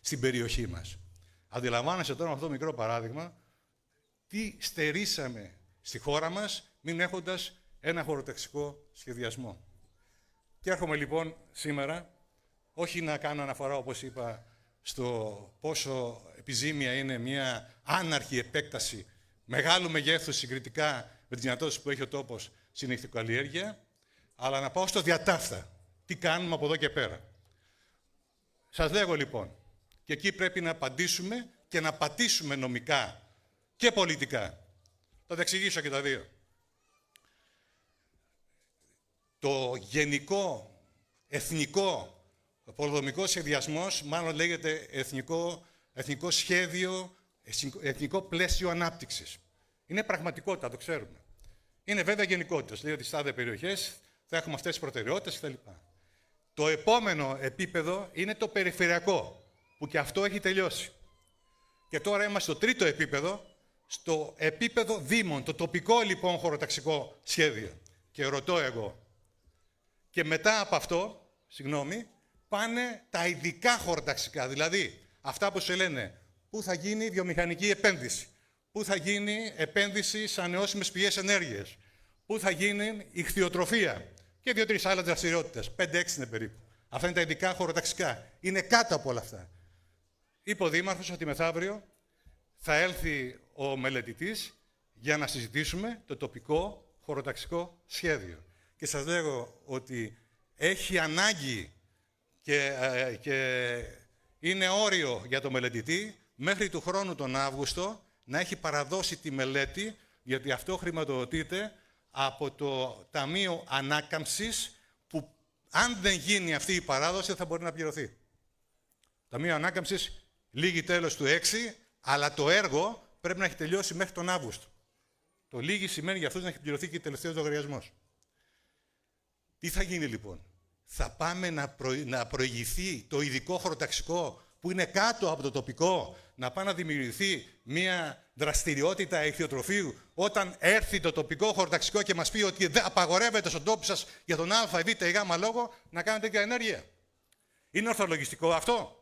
στην περιοχή μας. Αντιλαμβάνεσαι τώρα με αυτό το μικρό παράδειγμα τι στερήσαμε στη χώρα μας μην έχοντας ένα χωροταξικό σχεδιασμό. Και έρχομαι λοιπόν σήμερα, όχι να κάνω αναφορά όπως είπα στο πόσο επιζήμια είναι μια άναρχη επέκταση μεγάλου μεγέθους συγκριτικά με τις δυνατότητες που έχει ο τόπος στην ηχθειοκαλλιέργεια, αλλά να πάω στο διατάφτα. Τι κάνουμε από εδώ και πέρα. Σας λέγω λοιπόν, και εκεί πρέπει να απαντήσουμε και να πατήσουμε νομικά και πολιτικά. Θα τα εξηγήσω και τα δύο. Το γενικό, εθνικό, πολεοδομικό σχεδιασμός, μάλλον λέγεται εθνικό σχέδιο, εθνικό πλαίσιο ανάπτυξης. Είναι πραγματικότητα, το ξέρουμε. Είναι βέβαια γενικότητες, δηλαδή στις τάδε περιοχές θα έχουμε αυτές τις προτεραιότητες κτλ. Το επόμενο επίπεδο είναι το περιφερειακό, που και αυτό έχει τελειώσει. Και τώρα είμαστε στο τρίτο επίπεδο, στο επίπεδο δήμων, το τοπικό λοιπόν χωροταξικό σχέδιο. Και ρωτώ εγώ, και μετά από αυτό, πάνε τα ειδικά χωροταξικά, δηλαδή αυτά που σε λένε πού θα γίνει βιομηχανική επένδυση, πού θα γίνει επένδυση σε ανανεώσιμες πηγές ενέργειας, πού θα γίνει ιχθυοτροφία και 2-3 άλλες δραστηριότητες, 5-6 είναι περίπου. Αυτά είναι τα ειδικά χωροταξικά. Είναι κάτω από όλα αυτά. Είπε ο Δήμαρχος ότι μεθαύριο θα έλθει ο μελετητής για να συζητήσουμε το τοπικό χωροταξικό σχέδιο. Και σας λέγω ότι έχει ανάγκη και είναι όριο για το μελετητή μέχρι του χρόνου τον Αύγουστο να έχει παραδώσει τη μελέτη, γιατί αυτό χρηματοδοτείται από το Ταμείο Ανάκαμψης, που αν δεν γίνει αυτή η παράδοση θα μπορεί να πληρωθεί. Το Ταμείο Ανάκαμψης λήγει τέλος του 6, αλλά το έργο πρέπει να έχει τελειώσει μέχρι τον Αύγουστο. Το λίγη σημαίνει για αυτούς να έχει πληρωθεί και τελευταίος λογαριασμός. Τι θα γίνει λοιπόν? Θα πάμε να προηγηθεί το ειδικό χωροταξικό που είναι κάτω από το τοπικό, να πάει να δημιουργηθεί μια δραστηριότητα ηχθειοτροφείου όταν έρθει το τοπικό χωροταξικό και μας πει ότι δεν απαγορεύεται στον τόπο σας για τον α, β ή γ λόγο να κάνετε τέτοια ενέργεια? Είναι ορθολογιστικό αυτό?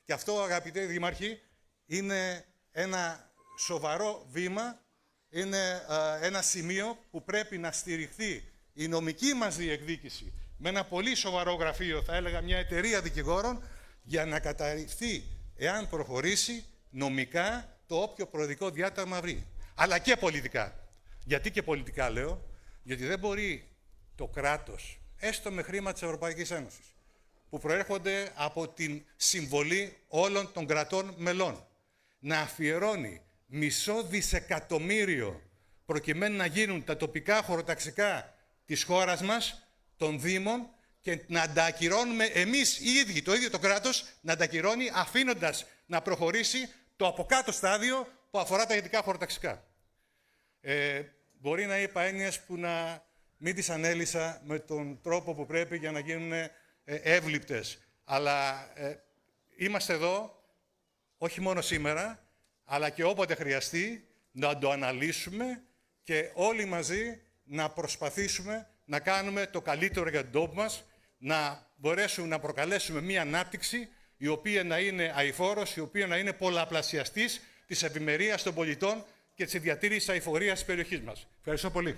Και αυτό, αγαπητέ δήμαρχοι, είναι ένα σοβαρό βήμα, είναι ένα σημείο που πρέπει να στηριχθεί η νομική μας διεκδίκηση με ένα πολύ σοβαρό γραφείο, θα έλεγα μια εταιρεία δικηγόρων, για να καταρριφθεί, εάν προχωρήσει νομικά, το όποιο προεδρικό διάταγμα βρει. Αλλά και πολιτικά. Γιατί και πολιτικά λέω? Γιατί δεν μπορεί το κράτος, έστω με χρήμα της Ευρωπαϊκής Ένωσης, που προέρχονται από την συμβολή όλων των κρατών μελών, να αφιερώνει μισό δισεκατομμύριο προκειμένου να γίνουν τα τοπικά χωροταξικά της χώρας μας, των Δήμων, και να τα ακυρώνουμε εμείς οι ίδιοι, το ίδιο το κράτος, να τα ακυρώνει αφήνοντας να προχωρήσει το από κάτω στάδιο που αφορά τα ειδικά χωροταξικά. Μπορεί να είπα έννοιες που να μην τις ανέλησα με τον τρόπο που πρέπει για να γίνουν εύληπτες. Αλλά είμαστε εδώ, όχι μόνο σήμερα, αλλά και όποτε χρειαστεί, να το αναλύσουμε και όλοι μαζί να προσπαθήσουμε να κάνουμε το καλύτερο για τον τόπο μας, να μπορέσουμε να προκαλέσουμε μία ανάπτυξη η οποία να είναι αειφόρος, η οποία να είναι πολλαπλασιαστής της ευημερίας των πολιτών και της διατήρησης αειφορίας της περιοχής μας. Ευχαριστώ πολύ.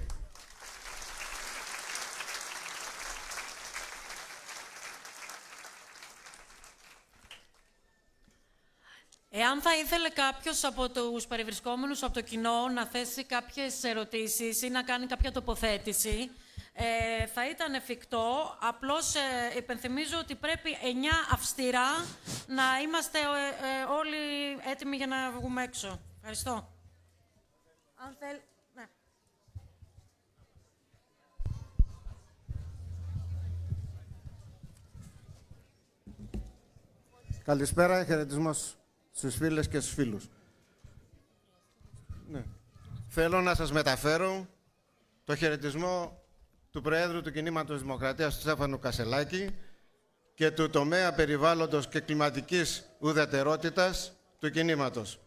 Εάν θα ήθελε κάποιος από τους παρευρισκόμενους από το κοινό να θέσει κάποιες ερωτήσεις ή να κάνει κάποια τοποθέτηση, θα ήταν εφικτό. Απλώς υπενθυμίζω ότι πρέπει 9 αυστηρά να είμαστε όλοι έτοιμοι για να βγούμε έξω. Ευχαριστώ. Αν θέλει... Ναι. Καλησπέρα, χαιρετισμός στους φίλες και στους φίλους. Ναι. Θέλω να σας μεταφέρω το χαιρετισμό του Προέδρου του Κινήματος Δημοκρατίας, του Στέφανου Κασελάκη, και του τομέα περιβάλλοντος και κλιματικής ουδετερότητας του κινήματος.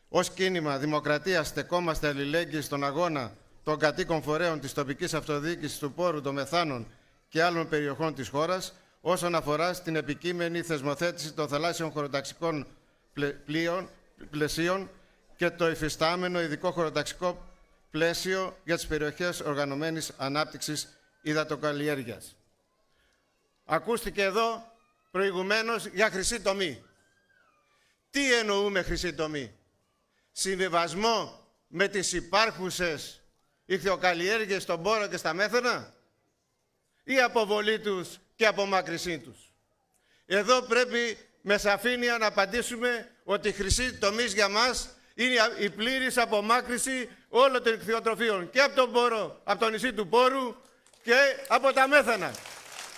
Ως κίνημα Δημοκρατίας στεκόμαστε αλληλέγγυοι στον αγώνα των κατοίκων φορέων της τοπικής αυτοδιοίκησης του Πόρου, των Μεθάνων και άλλων περιοχών της χώρας, όσον αφορά στην επικείμενη θεσμοθέτηση των θαλάσσιων χωροταξικών πλαισίων και το υφιστάμενο ειδικό χωροταξικό πλαίσιο για τις περιοχές οργανωμένης ανάπτυξης υδατοκαλλιέργειας. Ακούστηκε εδώ προηγουμένως για χρυσή τομή. Τι εννοούμε χρυσή τομή? Συμβιβασμό με τις υπάρχουσες ιχθυοκαλλιέργειες στον Πόρο και στα Μέθανα, ή αποβολή τους και απομάκρυσή τους? Εδώ πρέπει με σαφήνεια να απαντήσουμε ότι η χρυσή τομής για μας είναι η πλήρης απομάκρυση όλων των ιχθυοτροφίων και από τον Πόρο, από το νησί του Πόρου και από τα Μέθανα.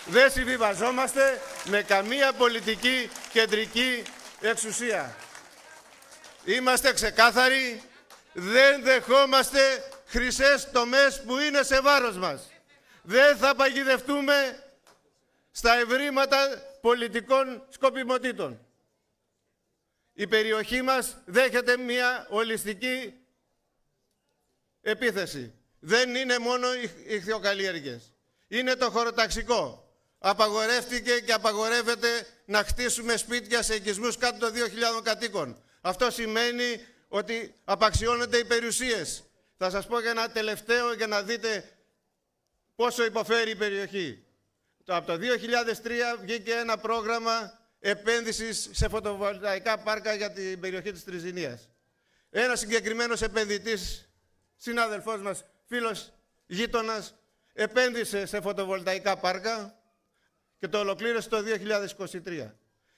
Δεν συμβιβαζόμαστε με καμία πολιτική κεντρική εξουσία. Είμαστε ξεκάθαροι, δεν δεχόμαστε χρυσές τομές που είναι σε βάρος μας. Δεν θα παγιδευτούμε στα ευρήματα πολιτικών σκοπιμοτήτων. Η περιοχή μας δέχεται μια ολιστική επίθεση. Δεν είναι μόνο οι ιχθυοκαλλιέργειες. Είναι το χωροταξικό. Απαγορεύτηκε και απαγορεύεται να χτίσουμε σπίτια σε οικισμούς κάτω των 2.000 κατοίκων. Αυτό σημαίνει ότι απαξιώνονται οι περιουσίες. Θα σας πω για ένα τελευταίο για να δείτε πόσο υποφέρει η περιοχή. Από το 2003 βγήκε ένα πρόγραμμα επένδυσης σε φωτοβολταϊκά πάρκα για την περιοχή της Τριζηνίας. Ένας συγκεκριμένος επενδυτής, συνάδελφός μας, φίλος, γείτονας, επένδυσε σε φωτοβολταϊκά πάρκα και το ολοκλήρωσε το 2023.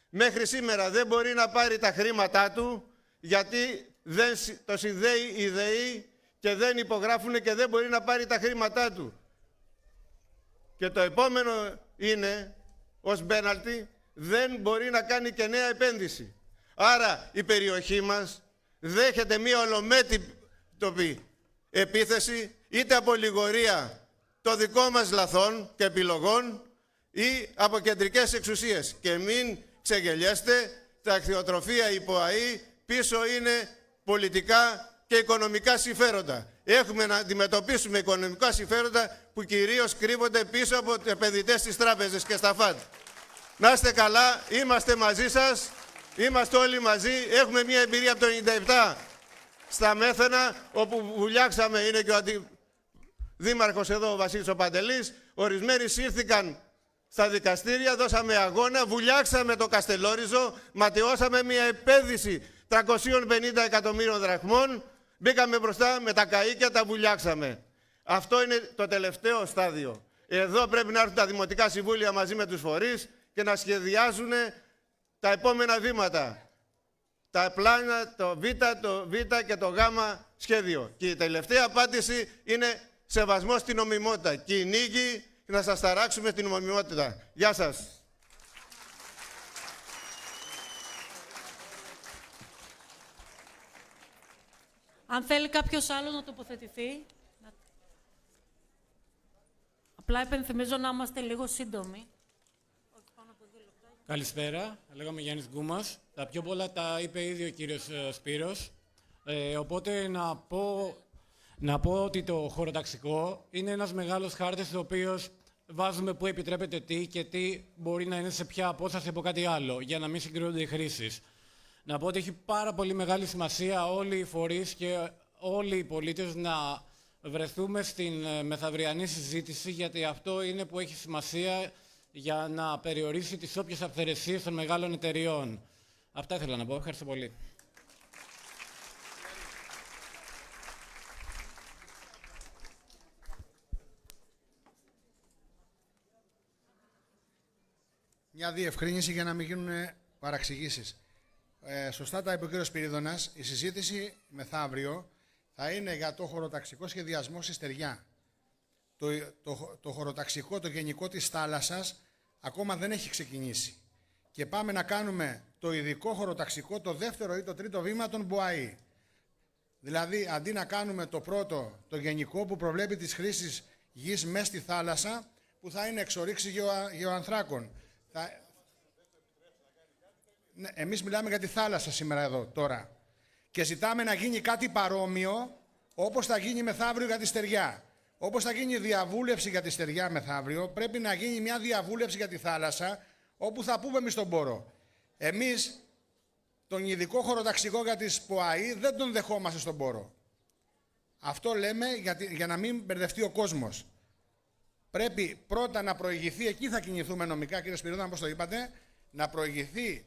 Μέχρι σήμερα δεν μπορεί να πάρει τα χρήματά του γιατί δεν το συνδέει η ΔΕΗ και δεν υπογράφουν και δεν μπορεί να πάρει τα χρήματά του. Και το επόμενο είναι, ως μπέναλτι, δεν μπορεί να κάνει και νέα επένδυση. Άρα η περιοχή μας δέχεται μία ολομέτωπη επίθεση είτε από λιγορία των δικών μας λαθών και επιλογών ή από κεντρικές εξουσίες. Και μην ξεγελιέστε, τα κτηνοτροφία υπό ΑΕΗ πίσω είναι πολιτικά και οικονομικά συμφέροντα. Έχουμε να αντιμετωπίσουμε οικονομικά συμφέροντα που κυρίως κρύβονται πίσω από τους επενδυτές στις τράπεζες και στα ΦΑΤ. Να είστε καλά, είμαστε μαζί σας, είμαστε όλοι μαζί. Έχουμε μια εμπειρία από το 1997 στα Μέθαινα, όπου βουλιάξαμε, είναι και ο αντιδήμαρχος εδώ, ο Βασίλης ο Παντελής. Ορισμένοι σύρθηκαν στα δικαστήρια, δώσαμε αγώνα, βουλιάξαμε το Καστελόριζο, ματαιώσαμε μια επένδυση 350 εκατομμύριων δραχμών, μπήκαμε μπροστά με τα καΐκια, τα βουλιάξαμε. Αυτό είναι το τελευταίο στάδιο. Εδώ πρέπει να έρθουν τα δημοτικά συμβούλια μαζί με τους φορείς και να σχεδιάζουν τα επόμενα βήματα. Τα πλάνα, το Β και το Γ σχέδιο. Και η τελευταία απάντηση είναι σεβασμός στην νομιμότητα. Και η νίκη να σας ταράξουμε την νομιμότητα. Γεια σας. Αν θέλει κάποιος άλλος να τοποθετηθεί. Απλά υπενθυμίζω να είμαστε λίγο σύντομοι. Καλησπέρα, λέγομαι Γιάννης Γκούμας. Τα πιο πολλά τα είπε ήδη ο κύριος Σπύρος. Οπότε να πω ότι το χωροταξικό είναι ένας μεγάλος χάρτης, ο οποίος βάζουμε πού επιτρέπεται τι και τι μπορεί να είναι σε ποια απόσταση από κάτι άλλο, για να μην συγκρίνονται οι χρήσεις. Να πω ότι έχει πάρα πολύ μεγάλη σημασία όλοι οι φορείς και όλοι οι πολίτες να βρεθούμε στην μεθαυριανή συζήτηση, γιατί αυτό είναι που έχει σημασία για να περιορίσει τις όποιες αυθαιρεσίες των μεγάλων εταιριών. Αυτά ήθελα να πω. Ευχαριστώ πολύ. Μια διευκρίνηση για να μην γίνουν παραξηγήσεις. Σωστά τα είπε ο κ. Σπυρίδωνας. Η συζήτηση μεθαύριο θα είναι για το χωροταξικό σχεδιασμό στη Στεριά. Το χωροταξικό, το γενικό της θάλασσας, ακόμα δεν έχει ξεκινήσει. Και πάμε να κάνουμε το ειδικό χωροταξικό, το δεύτερο ή το τρίτο βήμα των ΠΟΑΗ. Δηλαδή, αντί να κάνουμε το πρώτο, το γενικό, που προβλέπει τις χρήσεις γης μέσα στη θάλασσα, που θα είναι εξορίξη γεωανθράκων. Ναι, εμείς μιλάμε για τη θάλασσα σήμερα εδώ, τώρα. Και ζητάμε να γίνει κάτι παρόμοιο, όπως θα γίνει μεθαύριο για τη Στεριά. Όπως θα γίνει διαβούλευση για τη Στεριά μεθαύριο, πρέπει να γίνει μια διαβούλευση για τη θάλασσα, όπου θα πούμε εμείς τον Πόρο. Εμείς τον ειδικό χωροταξικό για τις ΠΟΑΗ δεν τον δεχόμαστε στον Πόρο. Αυτό λέμε για να μην μπερδευτεί ο κόσμος. Πρέπει πρώτα να προηγηθεί, εκεί θα κινηθούμε νομικά, κύριε Σπυρίδωνα, όπως το είπατε, να προηγηθεί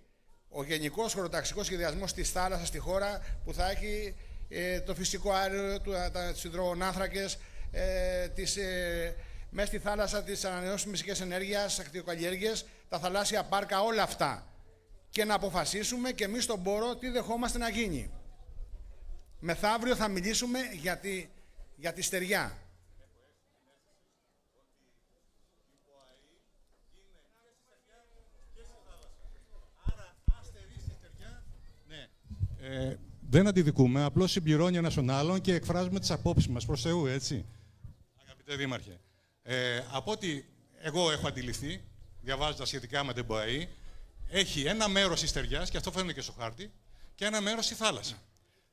ο γενικός χωροταξικός σχεδιασμός της θάλασσας στη χώρα, που θα έχει το φυσικό αέριο, τους υδρογονάνθρακες, μέσα στη θάλασσα τις ανανεώσιμες πηγές ενέργειας, ακτιοκαλλιέργειες, τα θαλάσσια πάρκα, όλα αυτά. Και να αποφασίσουμε και εμείς στον Πόρο τι δεχόμαστε να γίνει. Μεθαύριο θα μιλήσουμε για τη Στεριά. Δεν αντιδικούμε, απλώς συμπληρώνει ένας τον άλλον και εκφράζουμε τις απόψεις μας προς Θεού, έτσι. Αγαπητέ Δήμαρχε, από ό,τι εγώ έχω αντιληφθεί, διαβάζοντας σχετικά με την ΠΟΑΗ, έχει ένα μέρος της Στεριάς, και αυτό φαίνεται και στο χάρτη, και ένα μέρος στη θάλασσα.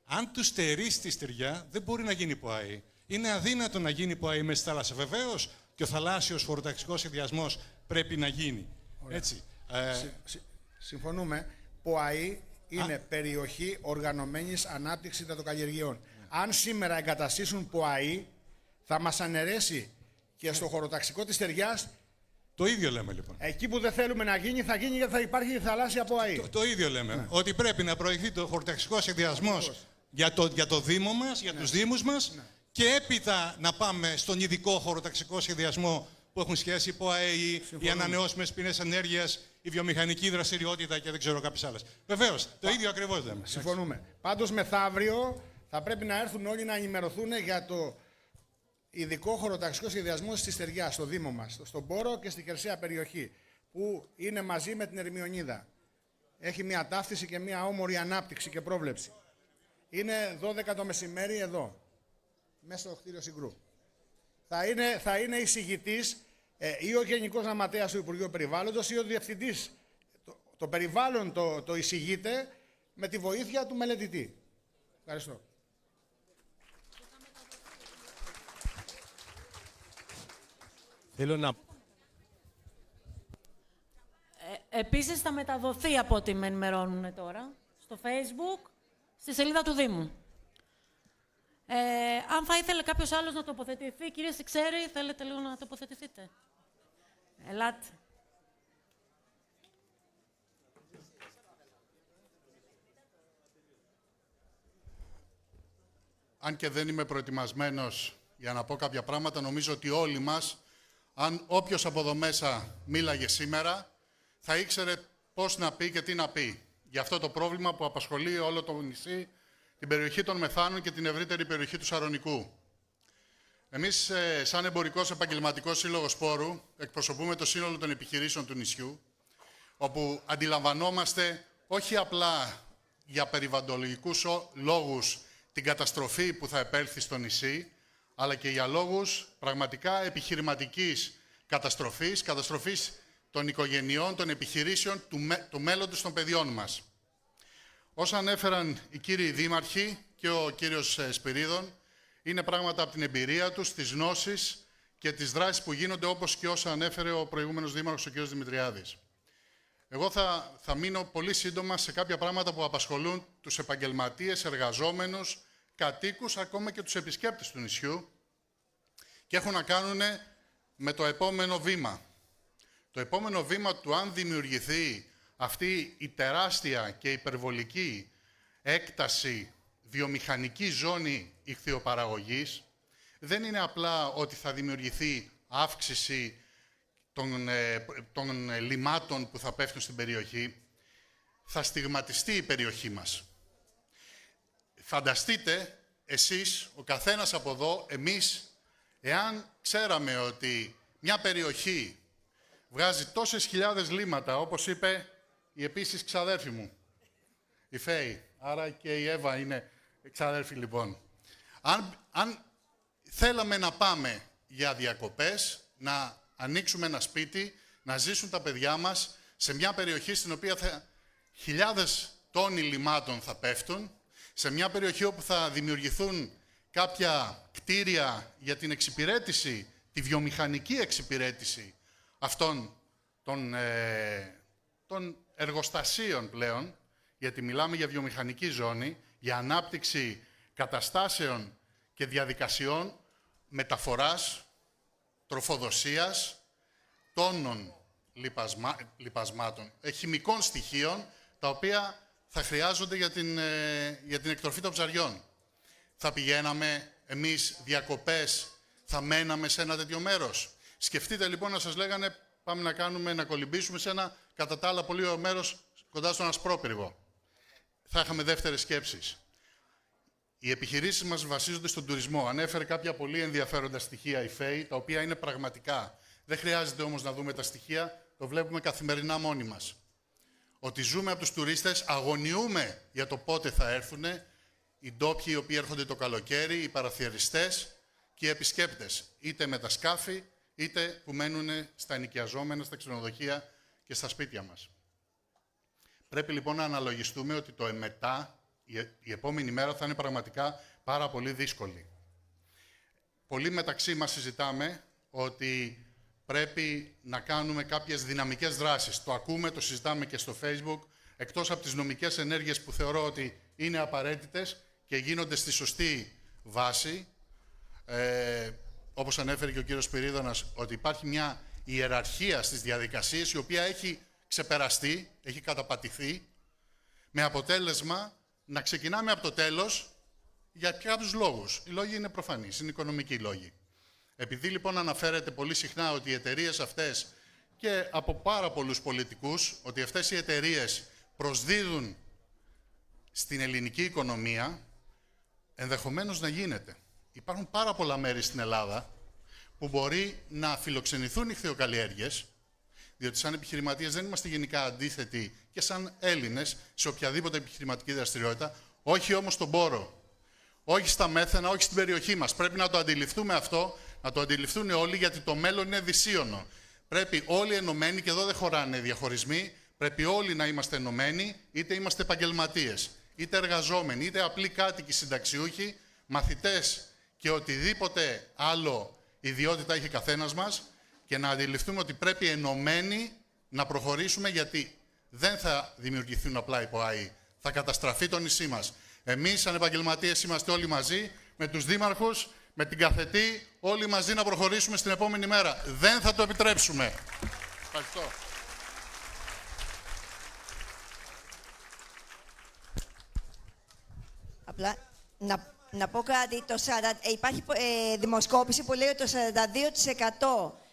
Αν του στερήσει τη Στεριά, δεν μπορεί να γίνει ΠΟΑΗ. Είναι αδύνατο να γίνει ΠΟΑΗ μέσα στη θάλασσα. Βεβαίως και ο θαλάσσιος χωροταξικός σχεδιασμός πρέπει να γίνει. Έτσι. Συμφωνούμε. ΠΟΑΗ είναι περιοχή οργανωμένης ανάπτυξης υδατοκαλλιεργειών. Αν σήμερα εγκαταστήσουν ΠΟΑΗ, θα μας αναιρέσει και στο χωροταξικό της Στεριάς. Το ίδιο λέμε λοιπόν. Εκεί που δεν θέλουμε να γίνει, θα γίνει, γιατί θα υπάρχει θαλάσσια ΠΟΑΗ. Το ίδιο λέμε. Ναι. Ότι πρέπει να προηγηθεί το χωροταξικό σχεδιασμός για το Δήμο μας, για τους Δήμους μας, και έπειτα να πάμε στον ειδικό χωροταξικό σχεδιασμό που έχουν σχέση η ΠΟΑΗ, οι ανανεώσιμες πηγές ενέργειας, η βιομηχανική δραστηριότητα και δεν ξέρω κάποιες άλλες. Βεβαίως, το ίδιο ακριβώς λέμε. Συμφωνούμε. Πάντως μεθαύριο θα πρέπει να έρθουν όλοι να ενημερωθούν για το ειδικό χωροταξικό σχεδιασμό στη Στεριά, στο Δήμο μας, στον Πόρο και στη χερσαία περιοχή. που είναι μαζί με την Ερμιονίδα. Έχει μια ταύτιση και μια όμορφη ανάπτυξη και πρόβλεψη. Είναι 12 το μεσημέρι εδώ, μέσα στο κτίριο Συγκρού. Θα είναι εισηγητής ή ο Γενικός Γραμματέας του Υπουργείου Περιβάλλοντος ή ο Διευθυντής. Το περιβάλλον το εισηγείται με τη βοήθεια του μελετητή. Ευχαριστώ. Θέλω να... Επίσης θα μεταδοθεί από ό,τι με ενημερώνουν τώρα, στο Facebook, στη σελίδα του Δήμου. Αν θα ήθελε κάποιος άλλος να τοποθετηθεί, κύριε Σιξέρη, θέλετε λίγο να τοποθετηθείτε. Ελάτε. Αν και δεν είμαι προετοιμασμένος για να πω κάποια πράγματα, νομίζω ότι όλοι μας, αν όποιος από εδώ μέσα μίλαγε σήμερα, θα ήξερε πώς να πει και τι να πει για αυτό το πρόβλημα που απασχολεί όλο το νησί, την περιοχή των Μεθάνων και την ευρύτερη περιοχή του Σαρονικού. Εμείς, σαν Εμπορικός Επαγγελματικός Σύλλογος Σπόρου, εκπροσωπούμε το σύνολο των επιχειρήσεων του νησιού, όπου αντιλαμβανόμαστε όχι απλά για περιβαλλοντολογικούς λόγους την καταστροφή που θα επέλθει στο νησί, αλλά και για λόγους πραγματικά επιχειρηματικής καταστροφής των οικογενειών, των επιχειρήσεων, του μέλλοντος των παιδιών μας. Όσα ανέφεραν οι κύριοι δήμαρχοι και ο κύριος Σπυρίδων, είναι πράγματα από την εμπειρία τους, τις γνώσεις και τις δράσεις που γίνονται, όπως και όσα ανέφερε ο προηγούμενος δήμαρχος, ο κύριος Δημητριάδης. Εγώ θα μείνω πολύ σύντομα σε κάποια πράγματα που απασχολούν τους επαγγελματίες, εργαζόμενους, κατοίκους, ακόμα και τους επισκέπτες του νησιού και έχουν να κάνουν με το επόμενο βήμα. Το επόμενο βήμα του αν δημιουργηθεί αυτή η τεράστια και υπερβολική έκταση βιομηχανική ζώνη ιχθυοπαραγωγής δεν είναι απλά ότι θα δημιουργηθεί αύξηση των λιμάτων που θα πέφτουν στην περιοχή, θα στιγματιστεί η περιοχή μας. Φανταστείτε εσείς, ο καθένας από εδώ, εμείς, εάν ξέραμε ότι μια περιοχή βγάζει τόσες χιλιάδες λίματα, όπως είπε η επίσης ξαδέρφη μου, η Φέη, άρα και η Εύα είναι ξαδέρφη λοιπόν. Αν θέλαμε να πάμε για διακοπές, να ανοίξουμε ένα σπίτι, να ζήσουν τα παιδιά μας σε μια περιοχή στην οποία χιλιάδες τόνοι λιμάτων θα πέφτουν, σε μια περιοχή όπου θα δημιουργηθούν κάποια κτίρια για την εξυπηρέτηση, τη βιομηχανική εξυπηρέτηση αυτών των εργοστασίων πλέον, γιατί μιλάμε για βιομηχανική ζώνη, για ανάπτυξη καταστάσεων και διαδικασιών μεταφοράς, τροφοδοσίας, τόνων λιπασμάτων, χημικών στοιχείων, τα οποία θα χρειάζονται για την εκτροφή των ψαριών. Θα πηγαίναμε εμείς διακοπές, θα μέναμε σε ένα τέτοιο μέρος. Σκεφτείτε λοιπόν να σας λέγανε πάμε να κολυμπήσουμε σε ένα κατά τα άλλα πολύ ωραίο μέρος κοντά στον Ασπρόπυργο. Θα είχαμε δεύτερες σκέψεις. Οι επιχειρήσεις μας βασίζονται στον τουρισμό. Ανέφερε κάποια πολύ ενδιαφέροντα στοιχεία η ΦΕΗ, τα οποία είναι πραγματικά. Δεν χρειάζεται όμως να δούμε τα στοιχεία, το βλέπουμε καθημερινά μόνοι μας. Ότι ζούμε από τους τουρίστες, αγωνιούμε για το πότε θα έρθουν οι ντόπιοι οι οποίοι έρχονται το καλοκαίρι, οι παραθεριστές και οι επισκέπτες, είτε με τα σκάφη, είτε που μένουν στα ενοικιαζόμενα, στα ξενοδοχεία και στα σπίτια μας. Πρέπει λοιπόν να αναλογιστούμε ότι το εμετά, η επόμενη μέρα θα είναι πραγματικά πάρα πολύ δύσκολη. Πολλοί μεταξύ μας συζητάμε ότι πρέπει να κάνουμε κάποιες δυναμικές δράσεις. Το ακούμε, το συζητάμε και στο Facebook, εκτός από τις νομικές ενέργειες που θεωρώ ότι είναι απαραίτητες και γίνονται στη σωστή βάση, όπως ανέφερε και ο κύριος Σπυρίδωνας, ότι υπάρχει μια ιεραρχία στις διαδικασίες η οποία έχει ξεπεραστεί, έχει καταπατηθεί, με αποτέλεσμα να ξεκινάμε από το τέλος για κάποιους λόγους. Οι λόγοι είναι προφανείς, είναι οικονομικοί λόγοι. Επειδή λοιπόν αναφέρεται πολύ συχνά ότι οι εταιρείες αυτές και από πάρα πολλούς πολιτικούς, ότι αυτές οι εταιρείες προσδίδουν στην ελληνική οικονομία, ενδεχομένως να γίνεται. Υπάρχουν πάρα πολλά μέρη στην Ελλάδα που μπορεί να φιλοξενηθούν ιχθυοκαλλιέργειες, Διότι σαν επιχειρηματίες δεν είμαστε γενικά αντίθετοι και σαν Έλληνες σε οποιαδήποτε επιχειρηματική δραστηριότητα, όχι όμως στον πόρο. Όχι στα μέθαινα, όχι στην περιοχή μας. Πρέπει να το αντιληφθούμε αυτό, να το αντιληφθούν όλοι, γιατί το μέλλον είναι δυσίωνο. Πρέπει όλοι ενωμένοι, και εδώ δεν χωράνε διαχωρισμοί, πρέπει όλοι να είμαστε ενωμένοι, είτε είμαστε επαγγελματίες, είτε εργαζόμενοι, είτε απλοί κάτοικοι συνταξιούχοι, μαθητές και οτιδήποτε άλλο ιδιότητα έχει καθένας μας, και να αντιληφθούμε ότι πρέπει ενωμένοι να προχωρήσουμε, γιατί δεν θα δημιουργηθούν απλά οι ΠΟΑΗ. Θα καταστραφεί το νησί μας. Εμείς, σαν επαγγελματίες, είμαστε όλοι μαζί, με τους δήμαρχους, με την καθετή, όλοι μαζί να προχωρήσουμε στην επόμενη μέρα. Δεν θα το επιτρέψουμε. Ευχαριστώ. Απλά να πω κάτι. Υπάρχει δημοσκόπηση που λέει ότι το 42%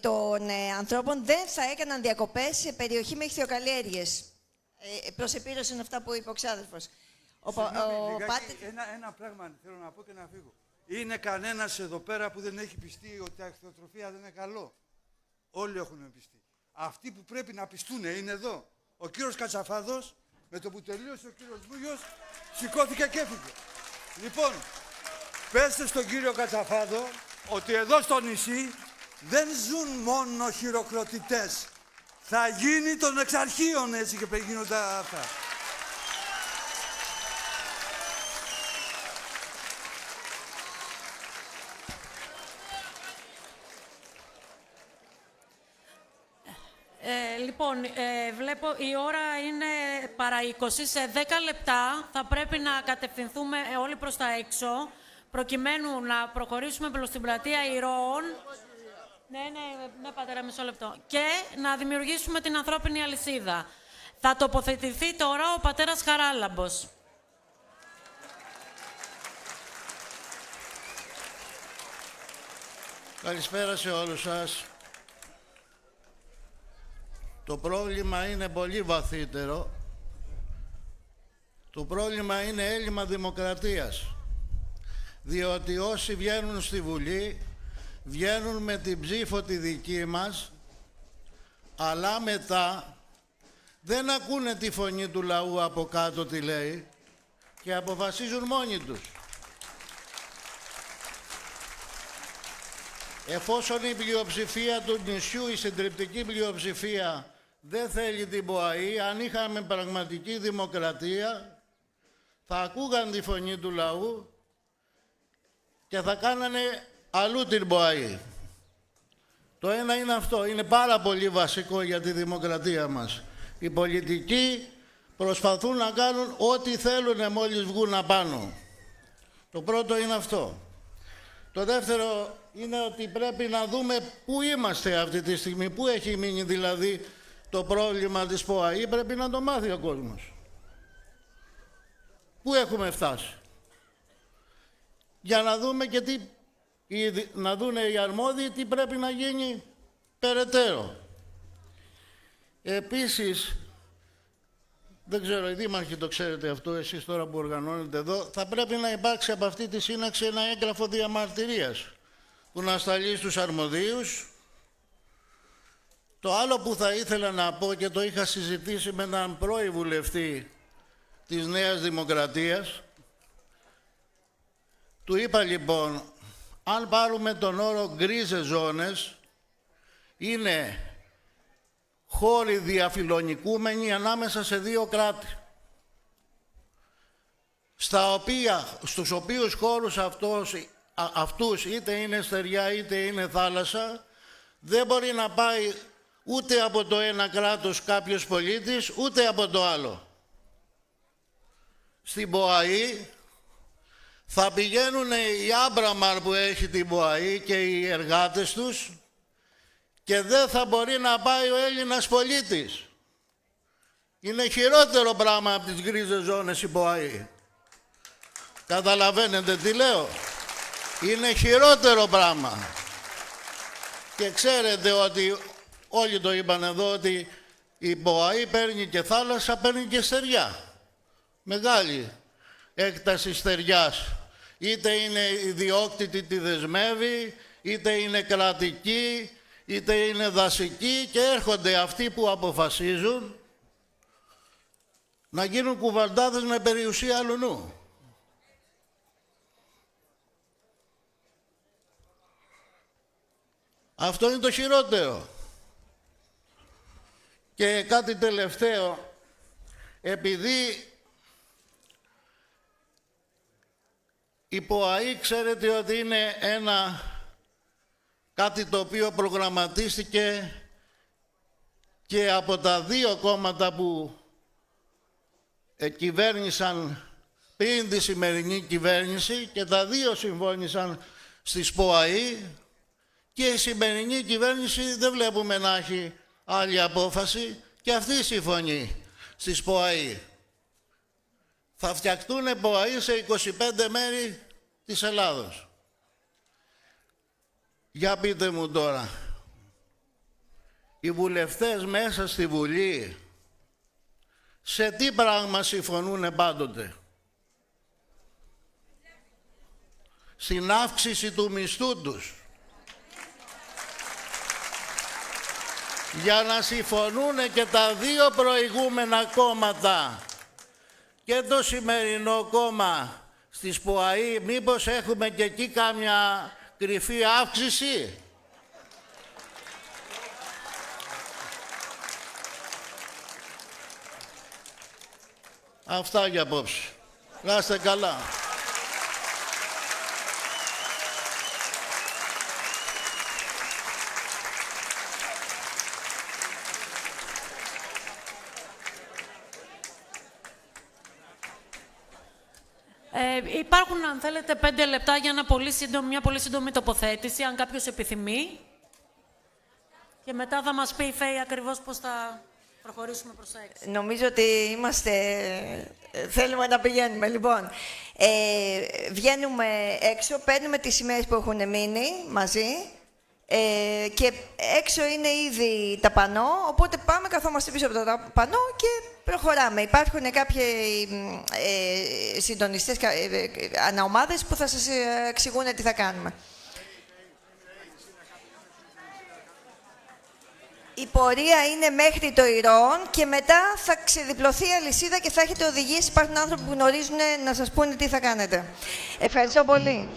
των ανθρώπων δεν θα έκαναν διακοπές σε περιοχή με ηχθειοκαλλιέργειες. Προς επίρρωση είναι αυτά που είπε ο ξάδελφος. Ένα πράγμα θέλω να πω και να φύγω. Είναι κανένας εδώ πέρα που δεν έχει πιστεί ότι η αχθιοτροφία δεν είναι καλό? Όλοι έχουν πιστεί. Αυτοί που πρέπει να πιστούν είναι εδώ. Ο κύριος Κατσαφάδος, με το που τελείωσε ο κύριος Βούγιος, σηκώθηκε και έφυγε. Λοιπόν, πέστε στον κύριο Κατσαφάδο ότι εδώ στο νησί δεν ζουν μόνο χειροκροτητές. Θα γίνει των εξαρχείων έτσι και γίνονται αυτά. Λοιπόν, βλέπω η ώρα είναι παρά 20. Σε 10 λεπτά θα πρέπει να κατευθυνθούμε όλοι προς τα έξω, προκειμένου να προχωρήσουμε προς την πλατεία ηρώων. Ναι, πατέρα, μισό λεπτό. Και να δημιουργήσουμε την ανθρώπινη αλυσίδα. Θα τοποθετηθεί τώρα ο πατέρας Χαράλαμπος. Καλησπέρα σε όλους σας. Το πρόβλημα είναι πολύ βαθύτερο. Το πρόβλημα είναι έλλειμμα δημοκρατίας. Διότι όσοι βγαίνουν στη Βουλή, βγαίνουν με την ψήφο τη δική μας, αλλά μετά δεν ακούνε τη φωνή του λαού από κάτω τι λέει και αποφασίζουν μόνοι τους. Εφόσον η πλειοψηφία του νησιού, η συντριπτική πλειοψηφία, δεν θέλει την ΠΟΑΗ, αν είχαμε πραγματική δημοκρατία, θα ακούγαν τη φωνή του λαού και θα κάνανε αλλού την ΠΟΑΗ. Το ένα είναι αυτό, είναι πάρα πολύ βασικό για τη δημοκρατία μας. Οι πολιτικοί προσπαθούν να κάνουν ό,τι θέλουν μόλις βγουν απάνω. Το πρώτο είναι αυτό. Το δεύτερο είναι ότι πρέπει να δούμε πού είμαστε αυτή τη στιγμή, πού έχει μείνει δηλαδή το πρόβλημα της ΠΟΑΗ, πρέπει να το μάθει ο κόσμος. Πού έχουμε φτάσει. Για να δούμε και τι, να δούνε οι αρμόδιοι τι πρέπει να γίνει περαιτέρω. Επίσης, δεν ξέρω, οι δήμαρχοι το ξέρετε αυτό, εσείς τώρα που οργανώνετε εδώ, θα πρέπει να υπάρξει από αυτή τη σύναξη ένα έγγραφο διαμαρτυρίας που να σταλεί στους αρμοδίους. Το άλλο που θα ήθελα να πω και το είχα συζητήσει με έναν πρώην βουλευτή της Νέας Δημοκρατίας, του είπα λοιπόν, αν πάρουμε τον όρο γκρίζες ζώνες, είναι χώροι διαφιλονικούμενοι ανάμεσα σε δύο κράτη, στους οποίους χώρους αυτούς είτε είναι στεριά είτε είναι θάλασσα, δεν μπορεί να πάει ούτε από το ένα κράτος κάποιος πολίτης, ούτε από το άλλο. Στην ΠΟΑΗ θα πηγαίνουν οι Άμπραμαρ που έχει την ΠΟΑΗ και οι εργάτες τους και δεν θα μπορεί να πάει ο Έλληνας πολίτης. Είναι χειρότερο πράγμα από τις γκρίζες ζώνες η ΠΟΑΗ. Καταλαβαίνετε τι λέω. Είναι χειρότερο πράγμα. Και ξέρετε ότι όλοι το είπαν εδώ ότι η ΠΟΑΗ παίρνει και θάλασσα, παίρνει και στεριά. Μεγάλη έκταση στεριάς. Είτε είναι ιδιόκτητη, τη δεσμεύει, είτε είναι κρατική, είτε είναι δασικοί και έρχονται αυτοί που αποφασίζουν να γίνουν κουβαλτάδες με περιουσία αλλουνού. Αυτό είναι το χειρότερο. Και κάτι τελευταίο, επειδή η ΠΟΑΗ ξέρετε ότι είναι κάτι το οποίο προγραμματίστηκε και από τα δύο κόμματα που κυβέρνησαν πριν τη σημερινή κυβέρνηση και τα δύο συμφώνησαν στις ΠΟΑΗ και η σημερινή κυβέρνηση δεν βλέπουμε να έχει άλλη απόφαση και αυτή συμφωνεί στις ΠΟΑΗ. Θα φτιαχτούν ΠΟΑΗ σε 25 μέρη της Ελλάδος. Για πείτε μου τώρα, οι βουλευτές μέσα στη Βουλή σε τι πράγμα συμφωνούν πάντοτε? Στην αύξηση του μισθού τους. Για να συμφωνούν και τα δύο προηγούμενα κόμματα και το σημερινό κόμμα στις ΠΟΑΗ, μήπως έχουμε και εκεί κάμια κρυφή αύξηση? Αυτά για απόψε. Να είστε καλά. Υπάρχουν, αν θέλετε, 5 λεπτά για μια πολύ σύντομη τοποθέτηση, αν κάποιος επιθυμεί. Και μετά θα μας πει η Φέη ακριβώς πώς θα προχωρήσουμε προς τα έξω. Νομίζω ότι θέλουμε να πηγαίνουμε. Λοιπόν, βγαίνουμε έξω, παίρνουμε τις σημαίες που έχουν μείνει μαζί και έξω είναι ήδη τα πανό, οπότε πάμε, καθόμαστε πίσω από τα πανό και προχωράμε. Υπάρχουν κάποιοι συντονιστές, αναομάδες που θα σας εξηγούν τι θα κάνουμε. Η πορεία είναι μέχρι το Ηρών και μετά θα ξεδιπλωθεί η αλυσίδα και θα έχετε οδηγίες. Υπάρχουν άνθρωποι που γνωρίζουν να σας πούνε τι θα κάνετε. Ευχαριστώ πολύ.